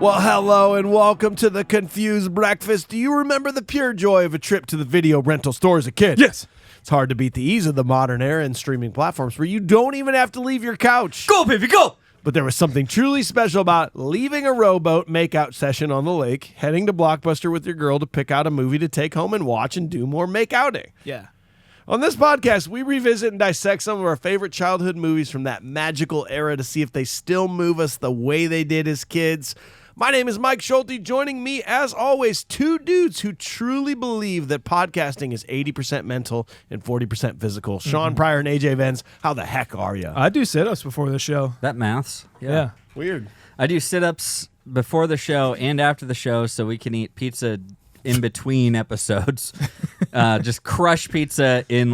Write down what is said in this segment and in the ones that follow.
Well, hello and welcome to the Confused Breakfast. Do you remember the pure joy of a trip to the video rental store as a kid? Yes. It's hard to beat the ease of the modern era and streaming platforms where you don't even have to leave your couch. Go, baby, go! But there was something truly special about leaving a rowboat makeout session on the lake, heading to Blockbuster with your girl to pick out a movie to take home and watch and do more makeouting. Yeah. On this podcast, we revisit and dissect some of our favorite childhood movies from that magical era to see if they still move us the way they did as kids. My name is Mike Schulte. Joining me, as always, two dudes who truly believe that podcasting is 80% mental and 40% physical. Sean Pryor and AJ Vens, how the heck are you? I do sit-ups before the show. That maths. Yeah. Weird. I do sit-ups before the show and after the show so we can eat pizza in between episodes. Just crush pizza in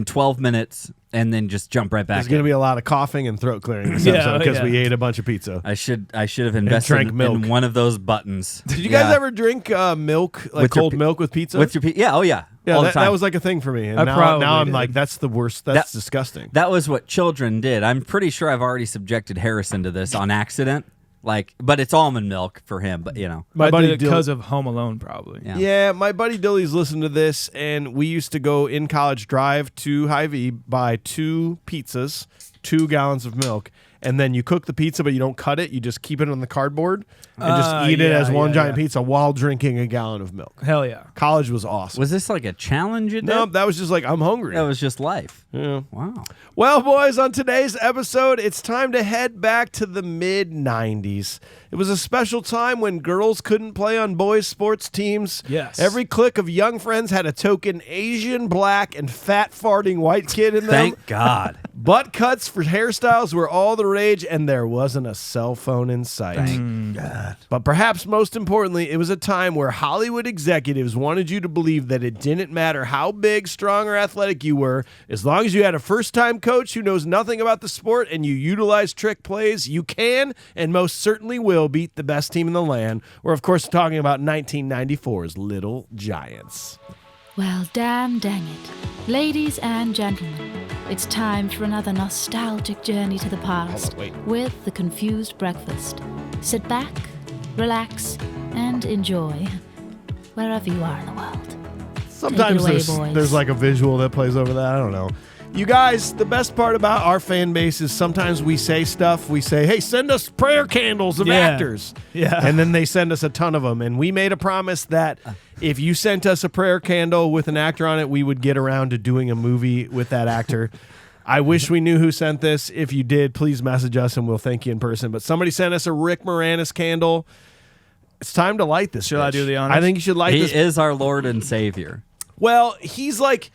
12 minutes and then just jump right back. There's going to be a lot of coughing and throat clearing this episode because we ate a bunch of pizza. I should have invested in one of those buttons. Did you guys ever drink milk, like cold milk with pizza? With your yeah, oh yeah. Yeah, all the time. that was like a thing for me. And now I'm like, that's the worst. That's disgusting. That was what children did. I'm pretty sure I've already subjected Harrison to this on accident. But it's almond milk for him. But my buddy because of Home Alone, probably. Yeah, my buddy Dilly's listened to this, and we used to go in college drive to Hy-Vee, buy 2 pizzas, 2 gallons of milk, and then you cook the pizza, but you don't cut it. You just keep it on the cardboard and just eat it as one giant pizza while drinking a gallon of milk. Hell yeah. College was awesome. Was this like a challenge? No, that was just like, I'm hungry. That was just life. Yeah. Wow. Well, boys, on today's episode, it's time to head back to the mid-90s. It was a special time when girls couldn't play on boys' sports teams. Yes. Every clique of young friends had a token Asian, black, and fat-farting white kid in them. Thank God. Butt cuts for hairstyles were all the rage, and there wasn't a cell phone in sight. Thank God. But perhaps most importantly, it was a time where Hollywood executives wanted you to believe that it didn't matter how big, strong, or athletic you were. As long as you had a first-time coach who knows nothing about the sport and you utilize trick plays, you can and most certainly will beat the best team in the land. We're, of course, talking about 1994's Little Giants. Well, dang it. Ladies and gentlemen, it's time for another nostalgic journey to the past with the Confused Breakfast. Sit back, relax, and enjoy wherever you are in the world. Sometimes Take it away, boys. there's like a visual that plays over that. I don't know. You guys, the best part about our fan base is sometimes we say stuff. We say, hey, send us prayer candles of actors. Yeah. And then they send us a ton of them. And we made a promise that if you sent us a prayer candle with an actor on it, we would get around to doing a movie with that actor. I wish we knew who sent this. If you did, please message us and we'll thank you in person. But somebody sent us a Rick Moranis candle. It's time to light this. Should I do the honors? I think you should light this. He is our Lord and Savior. Well, if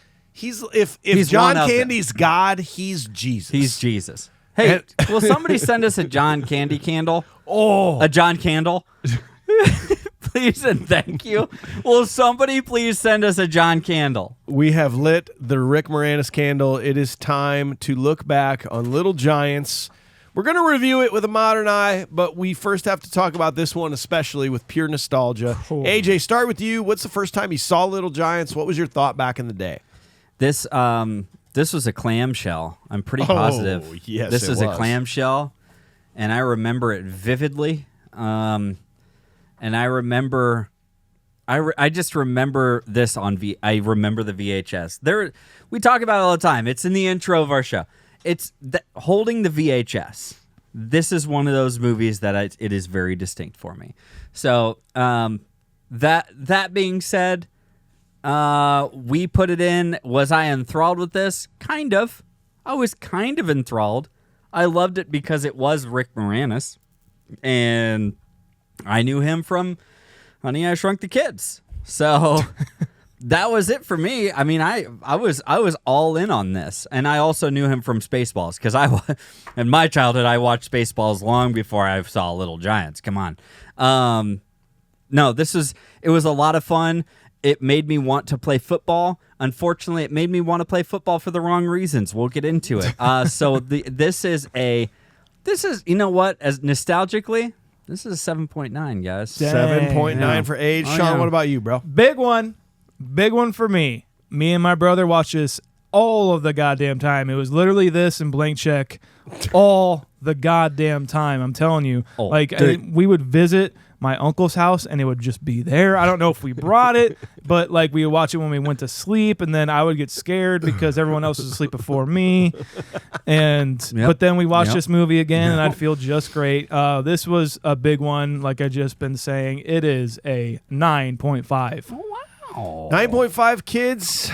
John Candy's God, he's Jesus. He's Jesus. Hey, will somebody send us a John Candy candle? Oh. A John Candle? Please and thank you. Will somebody please send us a John Candle? We have lit the Rick Moranis candle. It is time to look back on Little Giants. We're going to review it with a modern eye, but we first have to talk about this one, especially with pure nostalgia. Oh. AJ, start with you. What's the first time you saw Little Giants? What was your thought back in the day? This was a clamshell. I'm pretty positive. Yes, this it was a was. clamshell, and I remember it vividly. And I remember, I just remember this on I remember the VHS. We talk about it all the time. It's in the intro of our show. It's holding the VHS. This is one of those movies that it is very distinct for me. So that being said, we put it in. Was I enthralled with this? Kind of. I was kind of enthralled. I loved it because it was Rick Moranis, and I knew him from Honey, I Shrunk the Kids. So that was it for me. I mean, I was all in on this, and I also knew him from Spaceballs because in my childhood I watched Spaceballs long before I saw Little Giants. Come on, no, it was a lot of fun. It made me want to play football. Unfortunately, it made me want to play football for the wrong reasons. We'll get into it. So this is you know what? As nostalgically, this is a 7.9, guys. 7.9 for age. Oh, Sean, yeah. what about you, bro? Big one for me. Me and my brother watched this all of the goddamn time. It was literally this and Blank Check all the goddamn time. I'm telling you. Oh, We would visit my uncle's house and it would just be there. I don't know if we brought it, but like we would watch it when we went to sleep, and then I would get scared because everyone else was asleep before me. But then we watched this movie again and I'd feel just great. This was a big one, like I just been saying. It is a 9.5. 9.5 kids.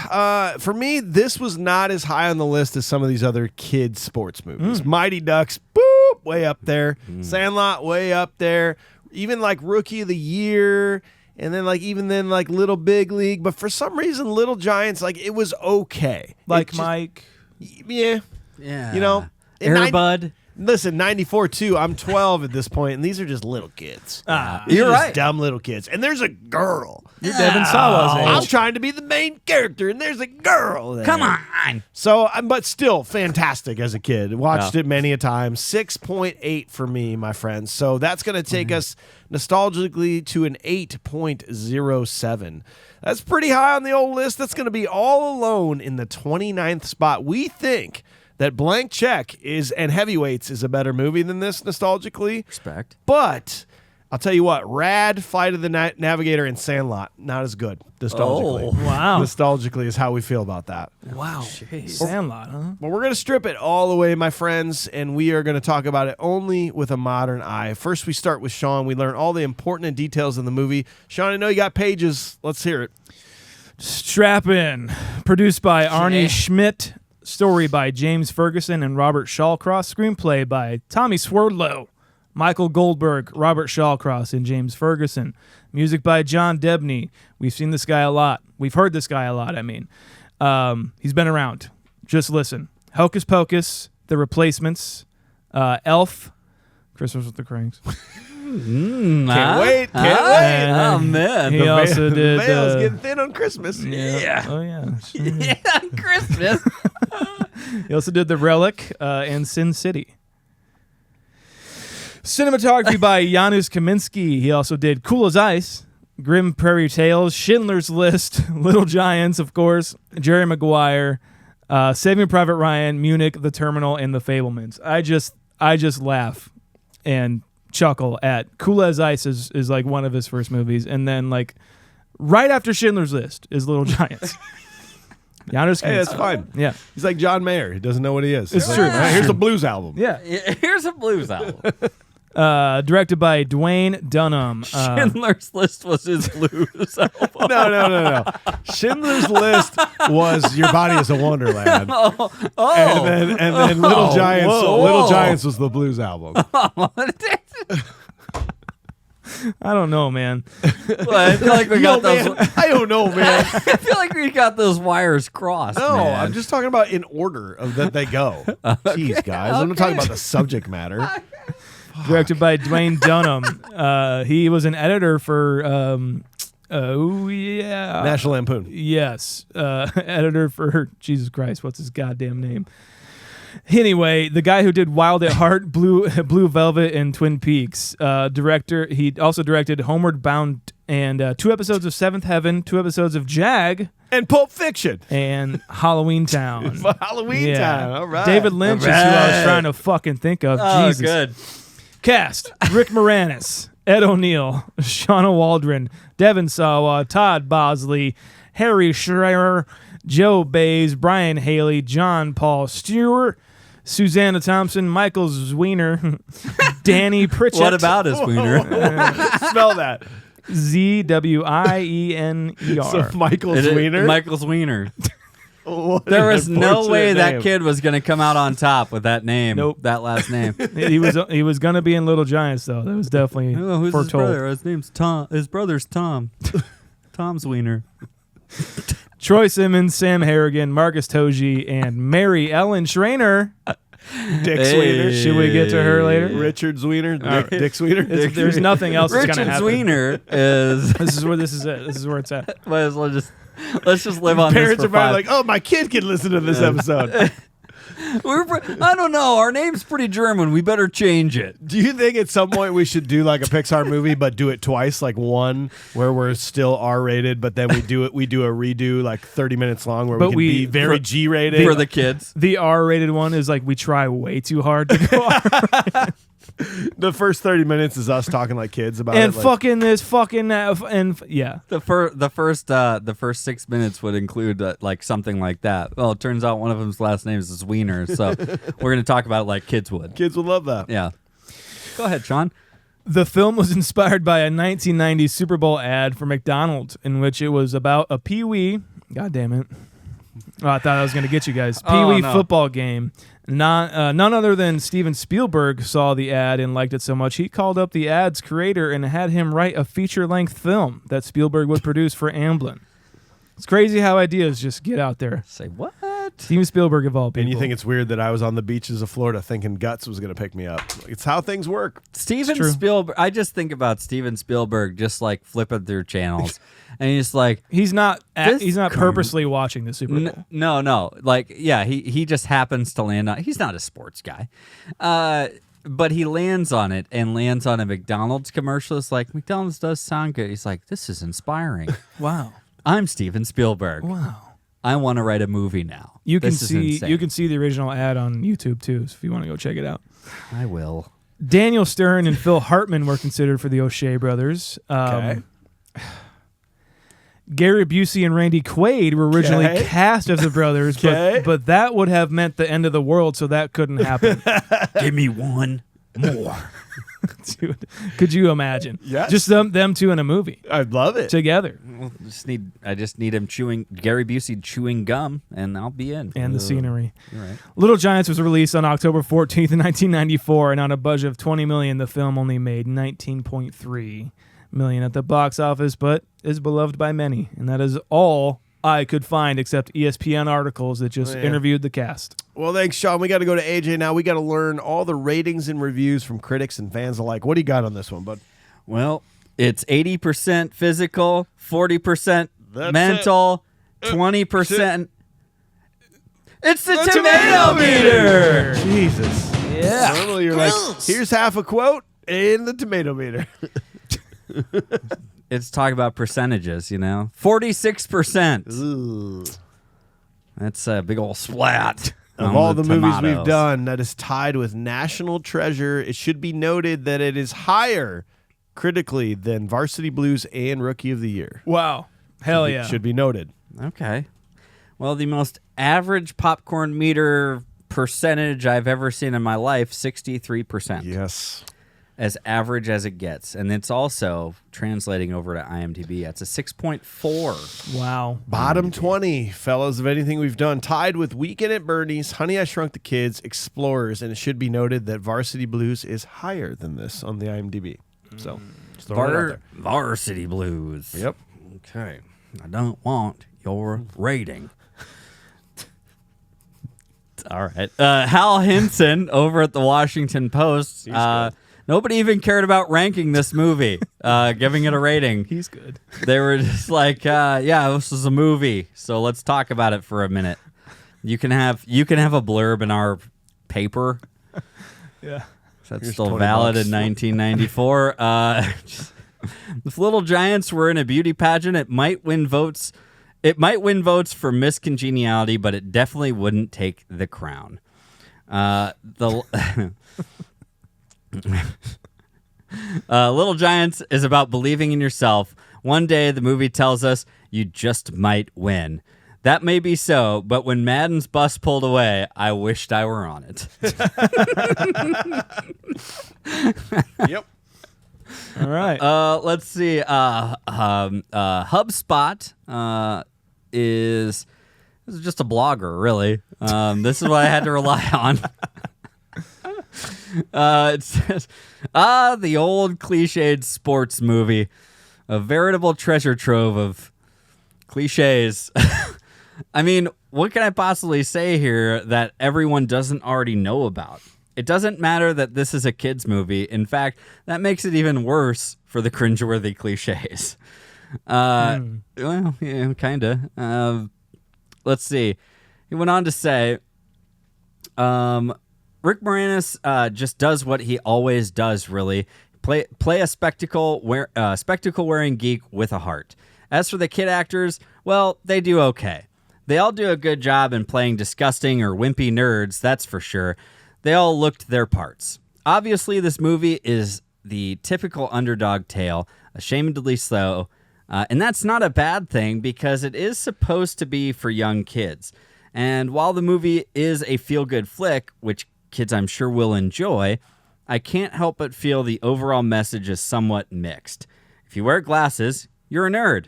For me, this was not as high on the list as some of these other kids sports movies. Mighty Ducks, boop, way up there. Sandlot, way up there. Even like Rookie of the Year, and then like Little Big League. But for some reason, Little Giants, like it was okay. Like Mike. Yeah. You know, Airbud. Listen, 94 too. I'm 12 at this point, and these are just little kids. These You're are just right. dumb little kids. And there's a girl. You're Devin Sawa's age. I'm trying to be the main character, and there's a girl there. Come on. So, but still fantastic as a kid. Watched it many a time. 6.8 for me, my friends. So that's going to take us nostalgically to an 8.07. That's pretty high on the old list. That's going to be all alone in the 29th spot. We think that Blank Check and Heavyweights is a better movie than this nostalgically. Respect. But I'll tell you what, Rad, Flight of the Navigator, and Sandlot, not as good nostalgically. Oh, wow. Nostalgically is how we feel about that. Wow. Sandlot, huh? But we're going to strip it all away, my friends, and we are going to talk about it only with a modern eye. First, we start with Sean. We learn all the important details in the movie. Sean, I know you got pages. Let's hear it. Strap in. Produced by Arnie Schmidt. Story by James Ferguson and Robert Shawcross. Screenplay by Tommy Swerdlow, Michael Goldberg, Robert Shawcross, and James Ferguson. Music by John Debney. We've seen this guy a lot. We've heard this guy a lot, I mean. He's been around. Just listen. Hocus Pocus, The Replacements, Elf, Christmas with the Cranks. Can't wait. Oh, man. He also did... Mail's getting thin on Christmas. Yeah. Oh, yeah. Yeah, Christmas. He also did The Relic and Sin City. Cinematography by Janusz Kaminski. He also did Cool as Ice, Grim Prairie Tales, Schindler's List, Little Giants, of course, Jerry Maguire, Saving Private Ryan, Munich, The Terminal, and The Fablemans. I just laugh and chuckle at Cool as Ice is like one of his first movies, and then like right after Schindler's List is Little Giants. Janusz Kaminski. Hey, that's fine. Yeah. He's like John Mayer. He doesn't know what he is. It's He's true. like, "All right, here's a blues album. Yeah. Here's a blues album. Directed by Dwayne Dunham. Schindler's List was his blues album. No. Schindler's List was Your Body is a Wonderland. And then Little Giants. whoa. Little Giants was the blues album. I don't know, man. Well, I feel like we got those. Man, I don't know, man. I feel like we got those wires crossed. No, man. I'm just talking about in order of that they go. Jeez, guys. I'm not talking about the subject matter. Directed by Dwayne Dunham. He was an editor for National Lampoon. Yes. Editor for Jesus Christ, what's his goddamn name? Anyway, the guy who did Wild at Heart, Blue Velvet, and Twin Peaks. Director. He also directed Homeward Bound and 2 episodes of Seventh Heaven, 2 episodes of Jag, And Pulp Fiction. and Halloween Town. Halloween Town. All right. David Lynch is who I was trying to fucking think of. Oh, Jesus. good. Cast: Rick Moranis, Ed O'Neill, Shauna Waldron, Devin Sawa, Todd Bosley, Harry Schreier, Joe Bays, Brian Haley, John Paul Stewart, Susanna Thompson, Michael Zwiener, Danny Pritchett. What about his wiener? Spell that. Zwiener. So Michael Zwiener. Michael's wiener. What There an was no unfortunate way that name. kid was going to come out on top with that name. Nope. That last name. He was gonna be in Little Giants though. That was definitely Oh, who's his foretold. brother? His name's Tom. His brother's Tom. Tom's wiener. Troy Simmons, Sam Harrigan, Marcus Toji, and Mary Ellen Schrainer. Dick Hey. Zwiener. Should we get to her later? Richard Zwiener. Dick Zwiener. There's nothing else that's Richard gonna happen. Zwiener is. This is where this is it. This is where it's at. Might as well let's just live on Parents this are for probably five. like, oh, my kid can listen to this episode. I don't know. Our name's pretty German. We better change it. Do you think at some point we should do like a Pixar movie, but do it twice? Like one where we're still R-rated, but then we do a redo like 30 minutes long where we can be very G-rated for the kids. The R-rated one is like we try way too hard to go R-rated. The first 30 minutes is us talking like kids about and it. fucking this, fucking that, and yeah. The first 6 minutes would include like something like that. Well, it turns out one of them's last name is Wiener, so we're going to talk about it like kids would. Kids would love that. Yeah. Go ahead, Sean. The film was inspired by a 1990 Super Bowl ad for McDonald's in which it was about a Pee-wee. God damn it. Oh, I thought I was going to get you guys. Pee-wee football game. None other than Steven Spielberg saw the ad and liked it so much, he called up the ad's creator and had him write a feature-length film that Spielberg would produce for Amblin. It's crazy how ideas just get out there. Say what? Steven Spielberg of all people. And you think it's weird that I was on the beaches of Florida thinking Guts was going to pick me up. It's how things work. Steven Spielberg. I just think about Steven Spielberg just like flipping through channels, and he's like, he's not purposely watching the Super Bowl. No. Like, yeah, he just happens to land on. He's not a sports guy, but he lands on it and lands on a McDonald's commercial. It's like, McDonald's does sound good. He's like, this is inspiring. Wow. I'm Steven Spielberg. Wow. I want to write a movie now. You can see the original ad on YouTube too, so if you want to go check it out. I will. Daniel Stern and Phil Hartman were considered for the O'Shea brothers. Okay. Gary Busey and Randy Quaid were originally cast as the brothers, but that would have meant the end of the world, so that couldn't happen. Give me one more. Dude, could you imagine? Yes. Just them two in a movie. I'd love it. Together. Well, I just need him Gary Busey chewing gum, and I'll be in. And the scenery. You're right. Little Giants was released on October 14th, 1994, and on a budget of $20 million, the film only made $19.3 million at the box office, but is beloved by many. And that is all I could find except ESPN articles that just interviewed the cast. Well, thanks, Sean. We got to go to AJ now. We got to learn all the ratings and reviews from critics and fans alike. What do you got on this one, bud? Well, it's 80% physical, 40% mental, 20%. It's the tomato meter. Jesus. Yeah. Normally you're like, here's half a quote in the tomato meter. It's talking about percentages, 46%. Ooh. That's a big old splat. Of all the movies we've done, that is tied with National Treasure. It should be noted that it is higher critically than Varsity Blues and Rookie of the Year. Wow. Hell yeah. Should be noted. Okay. Well, the most average popcorn meter percentage I've ever seen in my life, 63%. Yes. As average as it gets. And it's also translating over to IMDb. It's a 6.4. Wow. Bottom 20, fellas, of anything we've done. Tied with Weekend at Bernie's, Honey, I Shrunk the Kids, Explorers, and it should be noted that Varsity Blues is higher than this on the IMDb. So, just throwing it out there. Varsity Blues. Yep. Okay. I don't want your rating. All right. Hal Hinson over at the Washington Post. Nobody even cared about ranking this movie, giving it a rating. He's good. They were just like, this is a movie, so let's talk about it for a minute. You can have a blurb in our paper. Yeah. That's still valid in 1994. If Little Giants were in a beauty pageant, it might win votes. It might win votes for Miss Congeniality, but it definitely wouldn't take the crown. Little Giants is about believing in yourself. One day, the movie tells us you just might win. That may be so, but when Madden's bus pulled away, I wished I were on it. Yep. All right. Let's see. HubSpot is just a blogger, really. This is what I had to rely on. It says, the old cliched sports movie, a veritable treasure trove of cliches. I mean, what can I possibly say here that everyone doesn't already know about? It doesn't matter that this is a kid's movie. In fact, that makes it even worse for the cringeworthy cliches. Well, yeah, kind of. Let's see. He went on to say, Rick Moranis just does what he always does, really. Play a spectacle wearing geek with a heart. As for the kid actors, well, they do okay. They all do a good job in playing disgusting or wimpy nerds, that's for sure. They all looked their parts. Obviously, this movie is the typical underdog tale, ashamedly so, and that's not a bad thing because it is supposed to be for young kids. And while the movie is a feel-good flick, which kids I'm sure will enjoy, I can't help but feel the overall message is somewhat mixed. If you wear glasses, you're a nerd.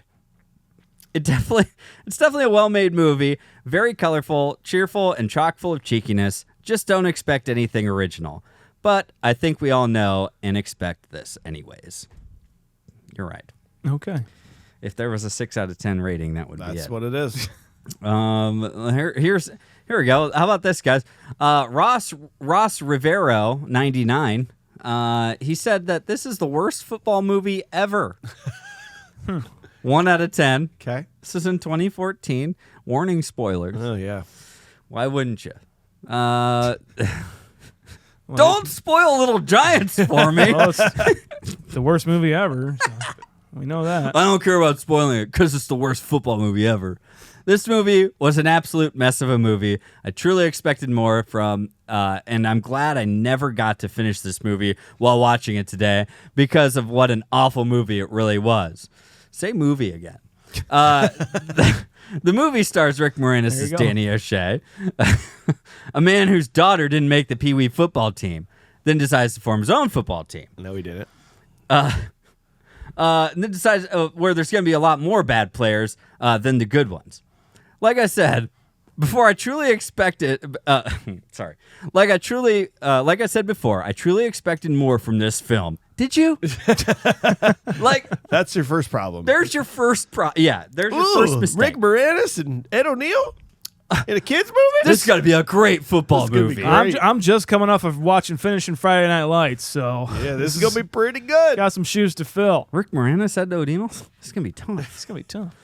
It's definitely a well-made movie, very colorful, cheerful, and chock full of cheekiness. Just don't expect anything original. But I think we all know and expect this anyways. You're right. Okay. If there was a 6 out of 10 rating, that would be it. That's what it is. Here we go. How about this, guys? Ross Rivero, 99. He said that this is the worst football movie ever. 1 out of 10. Okay. This is in 2014. Warning, spoilers. Oh, yeah. Why wouldn't you? Don't spoil Little Giants for me. Well, it's the worst movie ever. So we know that. I don't care about spoiling it because it's the worst football movie ever. This movie was an absolute mess of a movie. I truly expected more from, and I'm glad I never got to finish this movie while watching it today because of what an awful movie it really was. Say movie again. The movie stars Rick Moranis as Danny O'Shea, a man whose daughter didn't make the Pee Wee football team, then decides to form his own football team. No, he didn't. And then decides where there's going to be a lot more bad players than the good ones. Like I said, before I truly expected, like I said before, I truly expected more from this film. Did you? Like, that's your first problem. There's your first there's your first mistake. Rick Moranis and Ed O'Neill in a kids movie? This is got to be a great football movie. I'm just coming off of finishing Friday Night Lights, so yeah, this is gonna be pretty good. Got some shoes to fill. Rick Moranis, Ed O'Neill. This is gonna be tough. It's gonna be tough.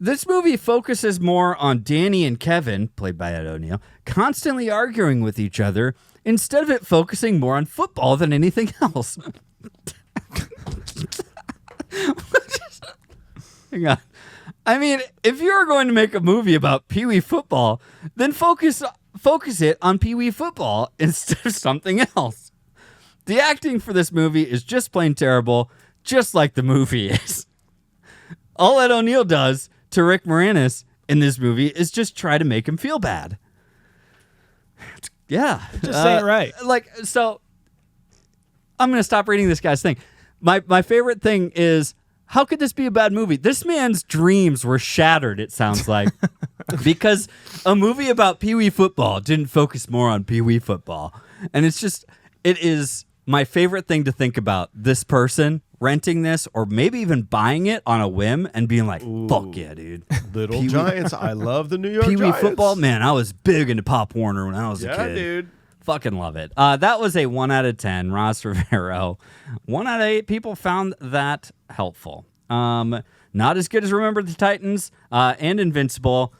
This movie focuses more on Danny and Kevin, played by Ed O'Neill, constantly arguing with each other instead of it focusing more on football than anything else. Hang on. I mean, if you're going to make a movie about Pee Wee football, then focus it on Pee Wee football instead of something else. The acting for this movie is just plain terrible, just like the movie is. All Ed O'Neill does to Rick Moranis in this movie is just try to make him feel bad. Yeah. Just say it right. So I'm going to stop reading this guy's thing. My favorite thing is, how could this be a bad movie? This man's dreams were shattered, it sounds like, because a movie about Pee Wee football didn't focus more on Pee Wee football. And it is my favorite thing to think about, this person renting this or maybe even buying it on a whim and being like, fuck yeah, dude. Little Giants. I love the New York Pee Wee Giants. football, man, I was big into Pop Warner when I was a kid. Yeah, dude. Fucking love it. That was a 1 out of 10. Ross Rivero. 1 out of 8 people found that helpful. Not as good as Remember the Titans and Invincible.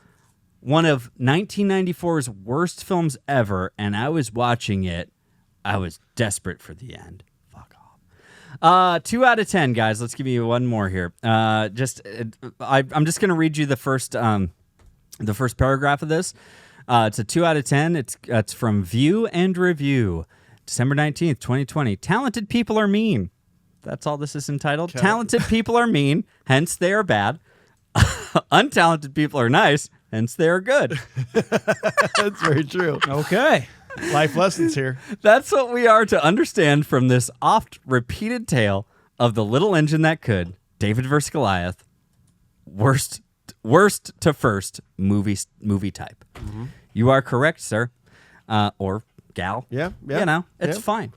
One of 1994's worst films ever, and I was watching it. I was desperate for the end. Fuck off. 2 out of 10, guys. Let's give you one more here. I'm just going to read you the first paragraph of this. It's a 2 out of 10. It's from View and Review, December 19th, 2020. Talented people are mean. That's all this is entitled. Okay. Talented people are mean, hence they are bad. Untalented people are nice, hence they are good. That's very true. Okay. Life lessons here. That's what we are to understand from this oft-repeated tale of the little engine that could, David versus Goliath, worst to first movie type. Mm-hmm. You are correct, sir. Or gal. Yeah. You know, it's fine.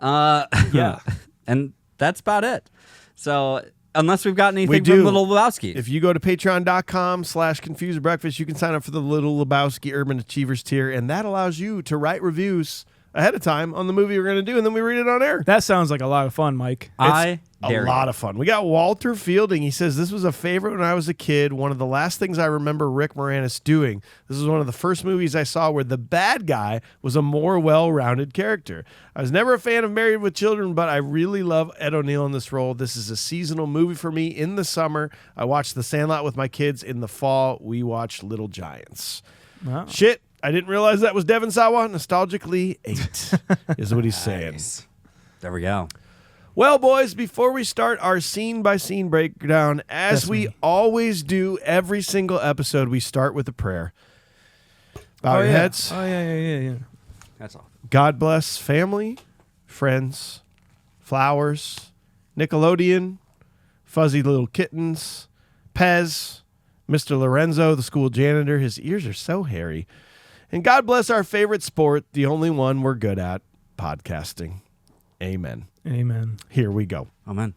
Yeah. And that's about it. So unless we've got anything from Little Lebowski. If you go to patreon.com/confusedbreakfast, you can sign up for the Little Lebowski Urban Achievers tier, and that allows you to write reviews ahead of time on the movie we're going to do, and then we read it on air. That sounds like a lot of fun, Mike. I A lot of fun. We got Walter Fielding. He says, this was a favorite when I was a kid. One of the last things I remember Rick Moranis doing. This was one of the first movies I saw where the bad guy was a more well-rounded character. I was never a fan of Married with Children, but I really love Ed O'Neill in this role. This is a seasonal movie for me in the summer. I watched The Sandlot with my kids. In the fall, we watched Little Giants. Wow. Shit, I didn't realize that was Devin Sawa. Nostalgically 8 is what he's saying. There we go. Well, boys, before we start our scene-by-scene breakdown, as we always do every single episode, we start with a prayer. Bow your heads. Oh, yeah. That's all. God bless family, friends, flowers, Nickelodeon, fuzzy little kittens, Pez, Mr. Lorenzo, the school janitor. His ears are so hairy. And God bless our favorite sport, the only one we're good at, podcasting. Amen. Amen. Here we go. Amen.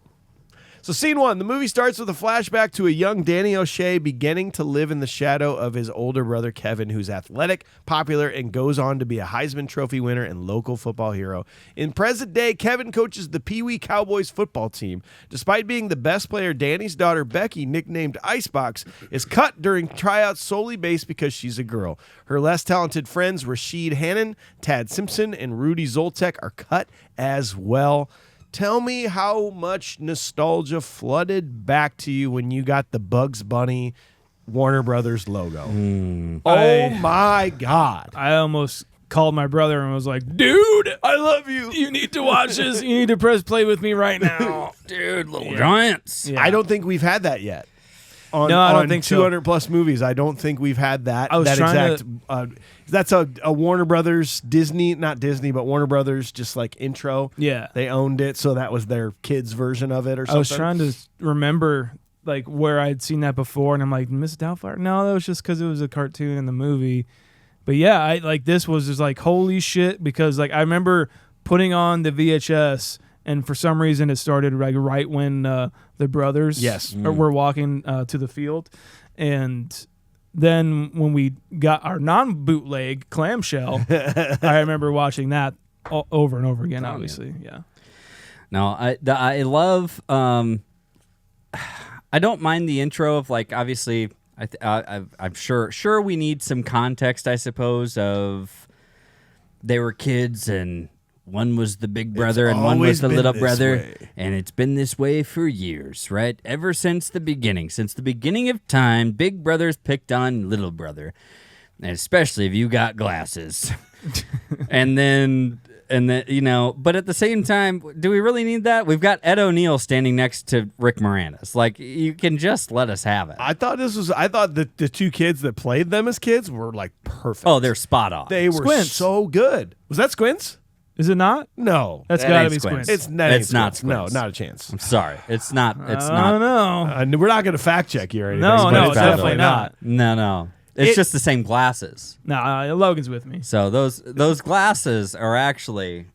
So scene 1, the movie starts with a flashback to a young Danny O'Shea beginning to live in the shadow of his older brother Kevin, who's athletic, popular, and goes on to be a Heisman Trophy winner and local football hero. In present day, Kevin coaches the Pee Wee Cowboys football team. Despite being the best player, Danny's daughter Becky, nicknamed Icebox, is cut during tryouts solely based because she's a girl. Her less talented friends Rashid Hannon, Tad Simpson, and Rudy Zoltek are cut as well. Tell me how much nostalgia flooded back to you when you got the Bugs Bunny Warner Brothers logo. Oh my God. I almost called my brother and was like, dude, I love you. You need to watch this. You need to press play with me right now. Dude, Little Giants. Yeah. I don't think we've had that yet. No, I don't think so. 200 plus movies, I don't think we've had that. I was that trying exact. That's a Warner Brothers not Disney, but Warner Brothers just like intro. Yeah. They owned it, so that was their kids' version of it or something. I was trying to remember like where I'd seen that before, and I'm like, Miss Doubtfire? No, that was just because it was a cartoon in the movie. But yeah, I like this was just like holy shit, because like I remember putting on the VHS, and for some reason it started like right when the brothers were walking to the field, and then when we got our non-bootleg clamshell, I remember watching that over and over again. Obviously, yeah. No, I love. I don't mind the intro of like obviously. I'm sure we need some context, I suppose, of they were kids and one was the big brother and one was the little brother, and it's been this way for years, right? Ever since the beginning of time, big brother's picked on little brother, and especially if you got glasses, and then but at the same time, do we really need that? We've got Ed O'Neill standing next to Rick Moranis. Like, you can just let us have it. I thought that the two kids that played them as kids were like perfect. Oh, they're spot on. They were so good. Was that Squints? Is it not? No, That's That got to ain't be Squints. Squints. It's not Squints. No, Squints. not a chance. I'm sorry. It's not. I don't know. We're not going to fact check you or anything. No, but no, it's definitely not. No. It's just the same glasses. No, Logan's with me. So those glasses are actually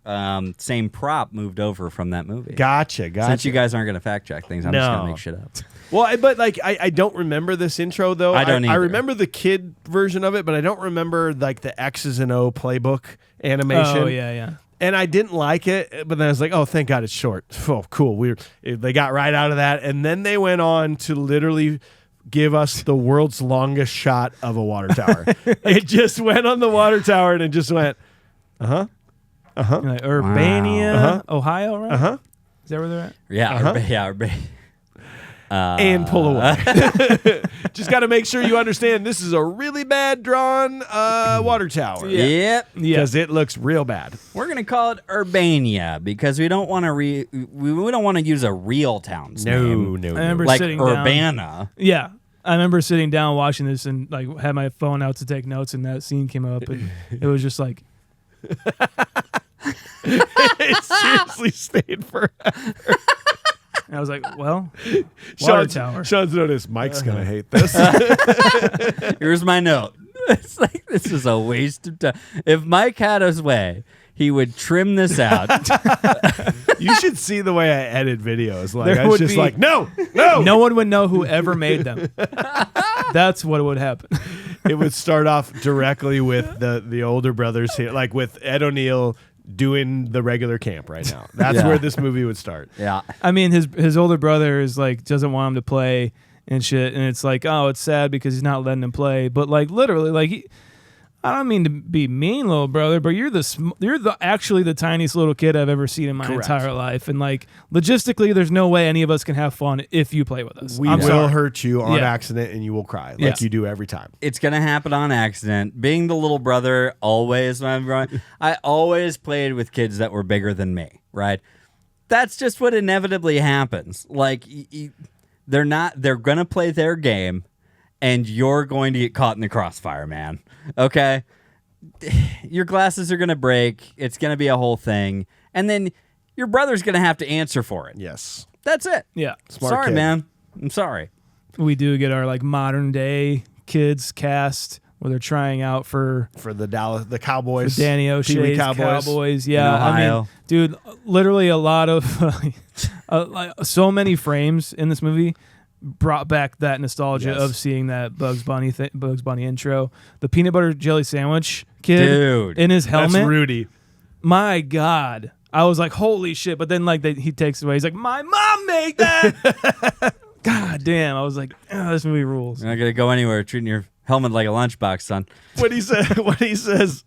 same prop moved over from that movie. Gotcha. Since you guys aren't going to fact check things, I'm just going to make shit up. Well, but like I don't remember this intro though. I don't I either. remember the kid version of it, but I don't remember like the X's and O playbook animation. Oh yeah. And I didn't like it, but then I was like, "Oh, thank God it's short." Oh, cool. They got right out of that, and then they went on to literally give us the world's longest shot of a water tower. It just went on the water tower, and it just went, Like Urbania, Ohio, right? Is that where they're at? Yeah. And pull away. Just got to make sure you understand this is a really bad drawn water tower. Yep. Because it looks real bad. We're gonna call it Urbania because we don't want to we don't want to use a real town's name. No. I remember Like sitting Urbana. down. Yeah. I remember sitting down watching this and like had my phone out to take notes, and that scene came up, and it was just like It seriously stayed forever. and I was like, well, water tower. Sean's noticed Mike's going to hate this. Here's my note. It's like this is a waste of time. If Mike had his way, he would trim this out. You should see the way I edit videos. Like There I was would just be- like, no. No one would know who ever made them. That's what would happen. It would start off directly with the older brothers here, like with Ed O'Neill doing the regular camp right now. That's Yeah. where this movie would start. Yeah. I mean, his older brother is like doesn't want him to play and shit, and it's like, oh, it's sad because he's not letting him play. But like literally, like I don't mean to be mean, little brother, but you're actually the tiniest little kid I've ever seen in my Correct. entire life, and like logistically, there's no way any of us can have fun if you play with us. We I'm will sorry. hurt you on Yeah. accident, and you will cry like Yes. you do every time. It's gonna happen on accident. Being the little brother, always when I'm growing, I always played with kids that were bigger than me. Right? That's just what inevitably happens. Like they're gonna play their game, and you're going to get caught in the crossfire, man. Okay? Your glasses are gonna break. It's gonna be a whole thing, and then your brother's gonna have to answer for it. Yes. That's it. Yeah, Smart sorry, kid. man. I'm sorry. we do get our like modern day kids cast where they're trying out for For the Cowboys. Danny Pee Wee O'Shea's Cowboys. Yeah, In I mean, Ohio. dude, literally a lot of like, so many frames in this movie brought back that nostalgia Yes. of seeing that Bugs Bunny intro. The peanut butter jelly sandwich kid Dude. in his That's helmet. Rudy. My God. I was like, holy shit. But then like he takes it away. He's like, my mom made that. God damn. I was like, oh, this movie rules. You're not gonna go anywhere treating your helmet like a lunchbox, son. When he says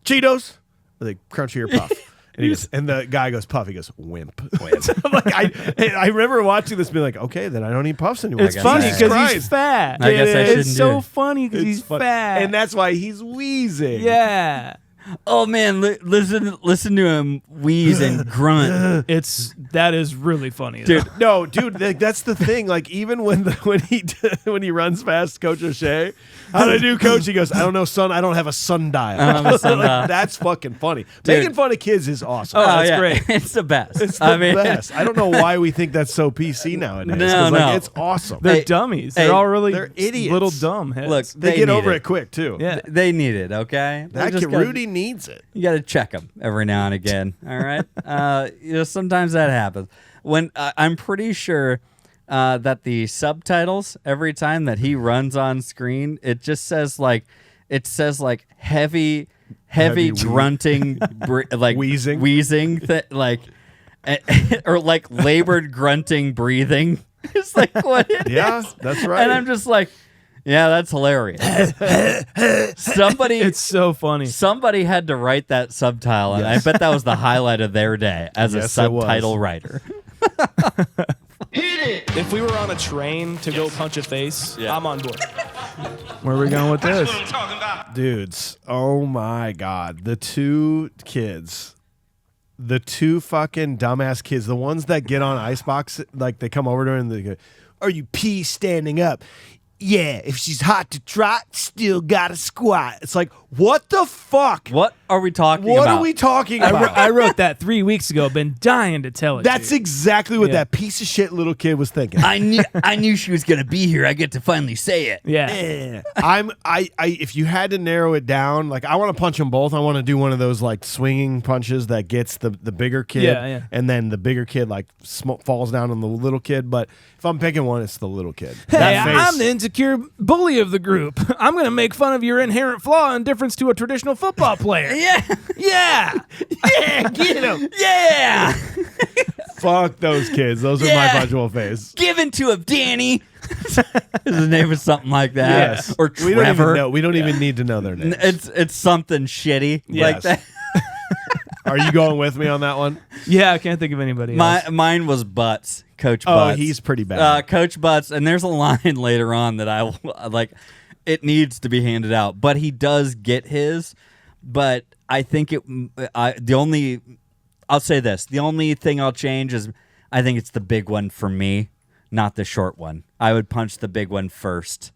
Cheetos, they crunchy or puff. And the guy goes, puff. He goes, wimp. I'm like, I remember watching this being like, okay, then I don't eat puffs anymore. It's guess funny I- because he's fat. I guess I It's shouldn't so do it. funny because he's fun- fat. And that's why he's wheezing. yeah. Oh man, listen to him wheeze and grunt. That is really funny. Dude. though. No, dude, that's the thing. Like even when he runs past Coach O'Shea, how do I do, Coach? He goes, I don't know, son. I don't have a sundial. I don't have a sundial. Like, that's fucking funny. Dude. Making fun of kids is awesome. Oh, that's yeah. great. It's the best. It's the best. I don't know why we think that's so PC nowadays. 'cause, No, like, no. it's awesome. They're Hey, dummies. hey, They're all really they're idiots. little dumb heads. Look, they get need over it quick too. yeah. They need it, okay? That They just kid, gotta- Rudy needs it. You got to check them every now and again. All right, sometimes that happens. When I'm pretty sure that the subtitles every time that he runs on screen, it just says like heavy Heavy grunting, like Wheezing. or like labored grunting breathing. It's like what? It Yeah, is. that's right. And I'm just like, yeah, that's hilarious. Somebody It's so funny. Somebody had to write that subtitle, and I bet that was the highlight of their day as a Yes, it was. subtitle writer. If we were on a train to go punch a face, I'm on board. Where are we going with this? Dudes, oh my God. The two kids, the two fucking dumbass kids, the ones that get on Icebox, like they come over to her and they go, are you pee standing up? Yeah, if she's hot to trot, still gotta squat. It's like, what the fuck? What are we talking What about? are we talking I, about? I wrote that 3 weeks ago. Been dying to tell it. That's to you. exactly what Yeah. that piece of shit little kid was thinking. I knew she was gonna be here. I get to finally say it. Yeah. If you had to narrow it down, like I want to punch them both. I want to do one of those like swinging punches that gets the bigger kid, Yeah. and then the bigger kid like falls down on the little kid. But if I'm picking one, it's the little kid. Hey, That face- I'm the insecure bully of the group. I'm going to make fun of your inherent flaw and difference to a traditional football player. Yeah, Yeah. yeah, get him. yeah. Fuck those kids. Those are my Yeah. punchable face. Given to him, Danny. His name is something like that. Yes. Or We don't even Trevor. know. We don't even need to know their names. It's something shitty like Yes. that. Are you going with me on that one? Yeah, I can't think of anybody else. Mine was Butts, Coach Oh, Butts. he's pretty bad. Coach Butts, and there's a line later on that I like. It needs to be handed out, but he does get his. But I think I'll say this: the only thing I'll change is I think it's the big one for me, not the short one. I would punch the big one first,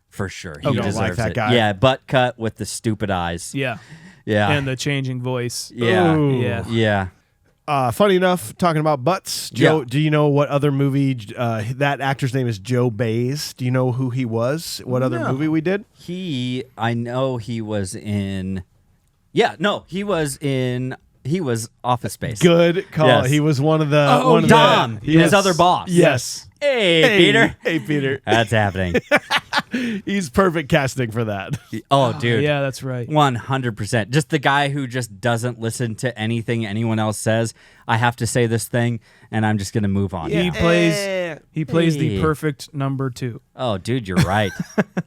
for sure. He You don't deserves like that it. guy? Yeah, butt cut with the stupid eyes. yeah. Yeah, And the changing voice. yeah, Ooh. Yeah. yeah. Funny enough, talking about butts, Joe. Yeah. Do you know what other movie that actor's name is? Joe Baez. Do you know who he was? What other No. movie we did? I know he was in. Yeah, no, he was Office Space. Good call. Yes. He was one of the Oh, Dom, Yes. his other boss. Yes. Hey, Hey, Peter. Hey, Peter. That's happening. He's perfect casting for that. Oh, dude. Yeah, that's right. 100%. Just the guy who just doesn't listen to anything anyone else says. I have to say this thing, and I'm just going to move on. He plays the Hey. perfect number 2. Oh, dude, you're right.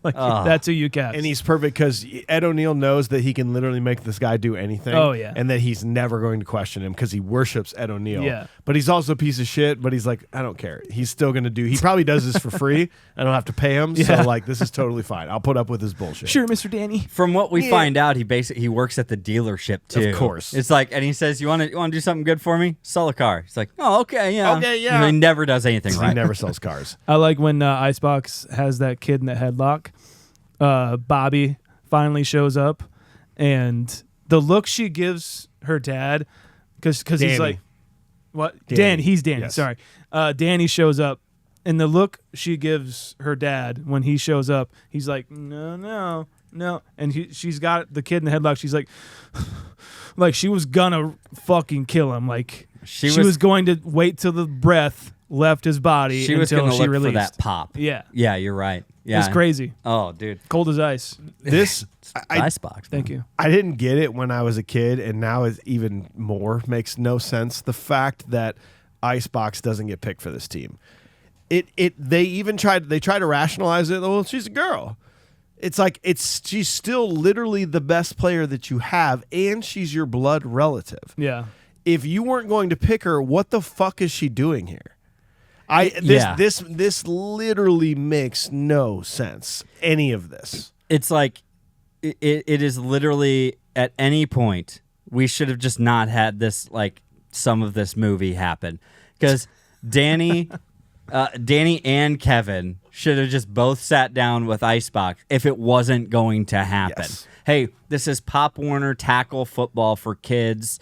That's who you cast. And he's perfect because Ed O'Neill knows that he can literally make this guy do anything. Oh, yeah. And that he's never going to question him because he worships Ed O'Neill. Yeah. But he's also a piece of shit, but he's like, I don't care. He's still going to do. He probably does this for free. I don't have to pay him. Yeah. So, like, this is totally fine. I'll put up with his bullshit. Sure, Mr. Danny. From what we find out, he works at the dealership too. Of course. It's like, and he says, "You want to do something good for me? Sell a car." He's like, "Oh, okay, yeah, Okay, yeah. He never does anything He right. never sells cars. I like when Icebox has that kid in the headlock. Bobby finally shows up, and the look she gives her dad, because he's Danny. like, what? Danny. Dan, he's Danny. Yes. Sorry, Danny shows up, and the look she gives her dad when he shows up, he's like, no, and she's got the kid in the headlock. She's like, like she was gonna fucking kill him. Like She she was going to wait till the breath left his body She was until going to she look released. for that pop. Yeah, Yeah, you're right. Yeah, it's crazy, Oh, dude, cold as ice. This, I Icebox. Thank you. I didn't get it when I was a kid, and now it's even more makes no sense. The fact that Icebox doesn't get picked for this team. They try to rationalize it. Well, she's a girl. It's like she's still literally the best player that you have, and she's your blood relative. Yeah. If you weren't going to pick her, what the fuck is she doing here? This literally makes no sense. Any of this. It's like it is literally at any point we should have just not had this, like, some of this movie happen, because Danny and Kevin should have just both sat down with Icebox if it wasn't going to happen. Yes. Hey, this is Pop Warner tackle football for kids.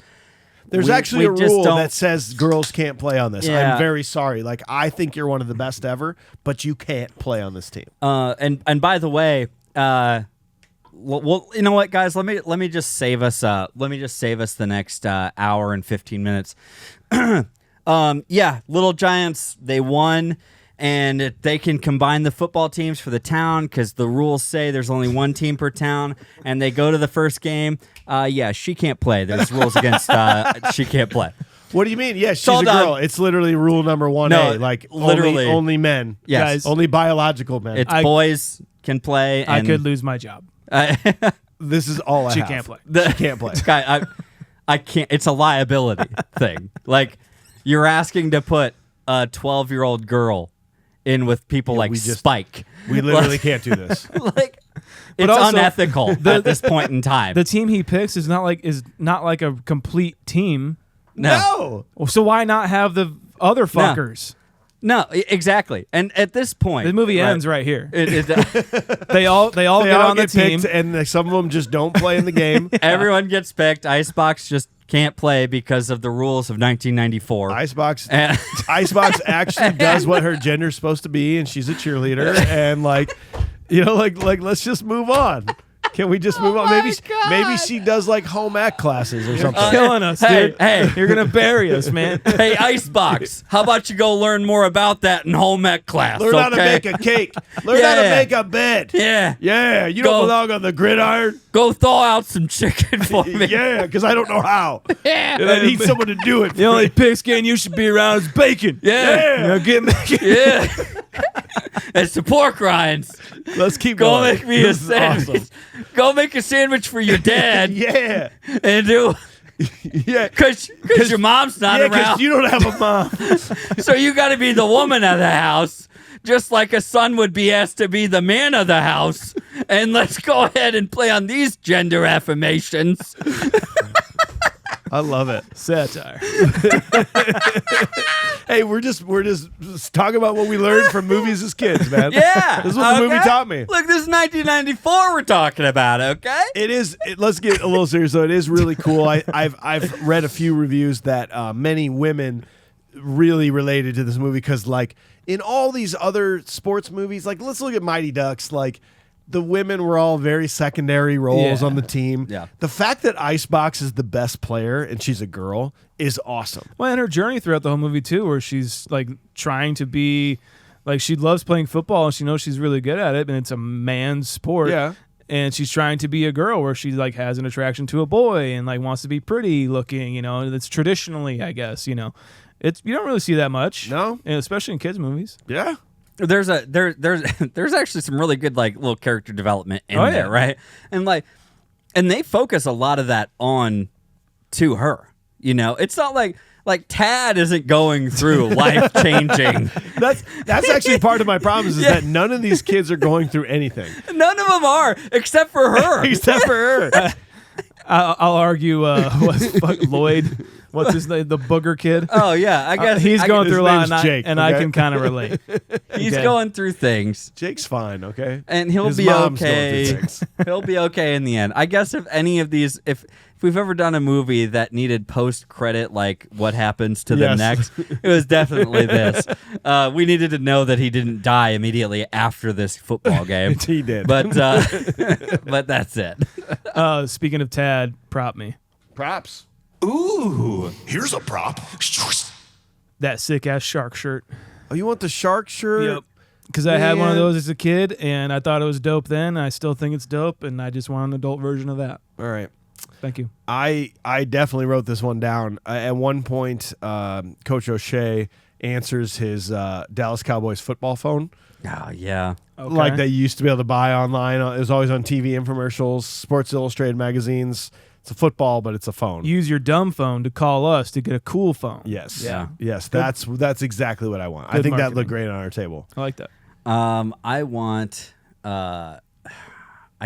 There's We- actually we a just rule don't- that says girls can't play on this. Yeah. I'm very sorry. Like, I think you're one of the best ever, but you can't play on this team. And by the way, well, you know what, guys? Let me just save us. Let me just save us the next hour and 15 minutes. Yeah, Little Giants, they won, and they can combine the football teams for the town because the rules say there's only one team per town, and they go to the first game. Yeah, she can't play. There's rules against she can't play. What do you mean? Yes, she's Hold a on. girl. It's literally rule number 1A. No, like, literally. only men. Yes. Guys, Only biological men. It's boys can play. I And could lose my job. This is all I She have. can't play. She can't play. Guy, I can't. It's a liability thing. Like, you're asking to put a 12-year-old girl in with people like we just- Spike. We literally can't do this. Like, it's also, unethical at this point in time. The team he picks is not like a complete team. No. So why not have the other fuckers? No, exactly. And at this point, The movie ends right here. it- They all get They on all the get team. picked, and some of them just don't play in the game. everyone gets picked. Icebox just can't play because of the rules of 1994. Icebox And- Icebox actually does what her gender's supposed to be, and she's a cheerleader. And like let's just move on. Can we just move on? Maybe she does like home ec classes or something. Killing us, Hey, dude. hey. You're gonna bury us, man. Hey, Icebox, how about you go learn more about that in home ec class? Learn how to okay? make a cake. Learn how to Yeah. make a bed. Yeah. Yeah, you Go. don't belong on the gridiron. Go thaw out some chicken for me. Yeah, because I don't know how. Yeah. And I need someone to do it. The only pigskin you should be around is bacon. Yeah. You know, get me. Yeah. It's the pork rinds. Let's keep Go going. make me a This is sandwich. awesome. Go make a sandwich for your dad Yeah, and do yeah. because your mom's not Yeah, around. because you don't have a mom. So you got to be the woman of the house, just like a son would be asked to be the man of the house. And let's go ahead and play on these gender affirmations. I love it. Satire. Hey, we're just talking about what we learned from movies as kids, man. Yeah, This is what the movie okay? taught me. Look, this is 1994 we're talking about, okay? Let's get a little serious though. It is really cool. I've read a few reviews that many women really related to this movie because, like, in all these other sports movies, like, let's look at Mighty Ducks. Like, the women were all very secondary roles Yeah. on the team. Yeah. The fact that Icebox is the best player and she's a girl is awesome. Well, and her journey throughout the whole movie too, where she's like trying to be Like, she loves playing football, and she knows she's really good at it, and it's a man's sport. Yeah. And she's trying to be a girl where she, like, has an attraction to a boy and, like, wants to be pretty looking, you know. That's traditionally, I guess, you know. You don't really see that much. No. And especially in kids' movies. Yeah. There's actually some really good like little character development in there, right? And they focus a lot of that on to her. You know, it's not like Tad isn't going through life changing. That's actually part of my problem is that none of these kids are going through anything. None of them are, except for her. Except for her. I'll argue. Lloyd? What's his name? The booger kid. Oh yeah, I guess he's going his through a lot, name's Jake, and I can kind of relate. He's Okay. going through things, Jake's fine, okay? and he'll His be mom's going okay. through things. He'll be okay in the end. I guess if any of these, if we've ever done a movie that needed post credit, like what happens to them Yes. next, it was definitely this. We needed to know that he didn't die immediately after this football game. He did. But that's it. Speaking of Tad, prop me. Props. Ooh, here's a prop. That sick ass shark shirt. Oh, you want the shark shirt? Because I had one of Man. those as a kid, and I thought it was dope then. I still think it's dope, and I just want an adult version of that. All right. Thank you. I definitely wrote this one down. At one point, Coach O'Shea answers his Dallas Cowboys football phone. Oh yeah. Okay. Like that you used to be able to buy online. It was always on TV infomercials, Sports Illustrated magazines. It's a football, but it's a phone. Use your dumb phone to call us to get a cool phone. Yes. Yeah. Yes. That's exactly what I want. I Good think that marketing. looked great on our table. I like that. I want. I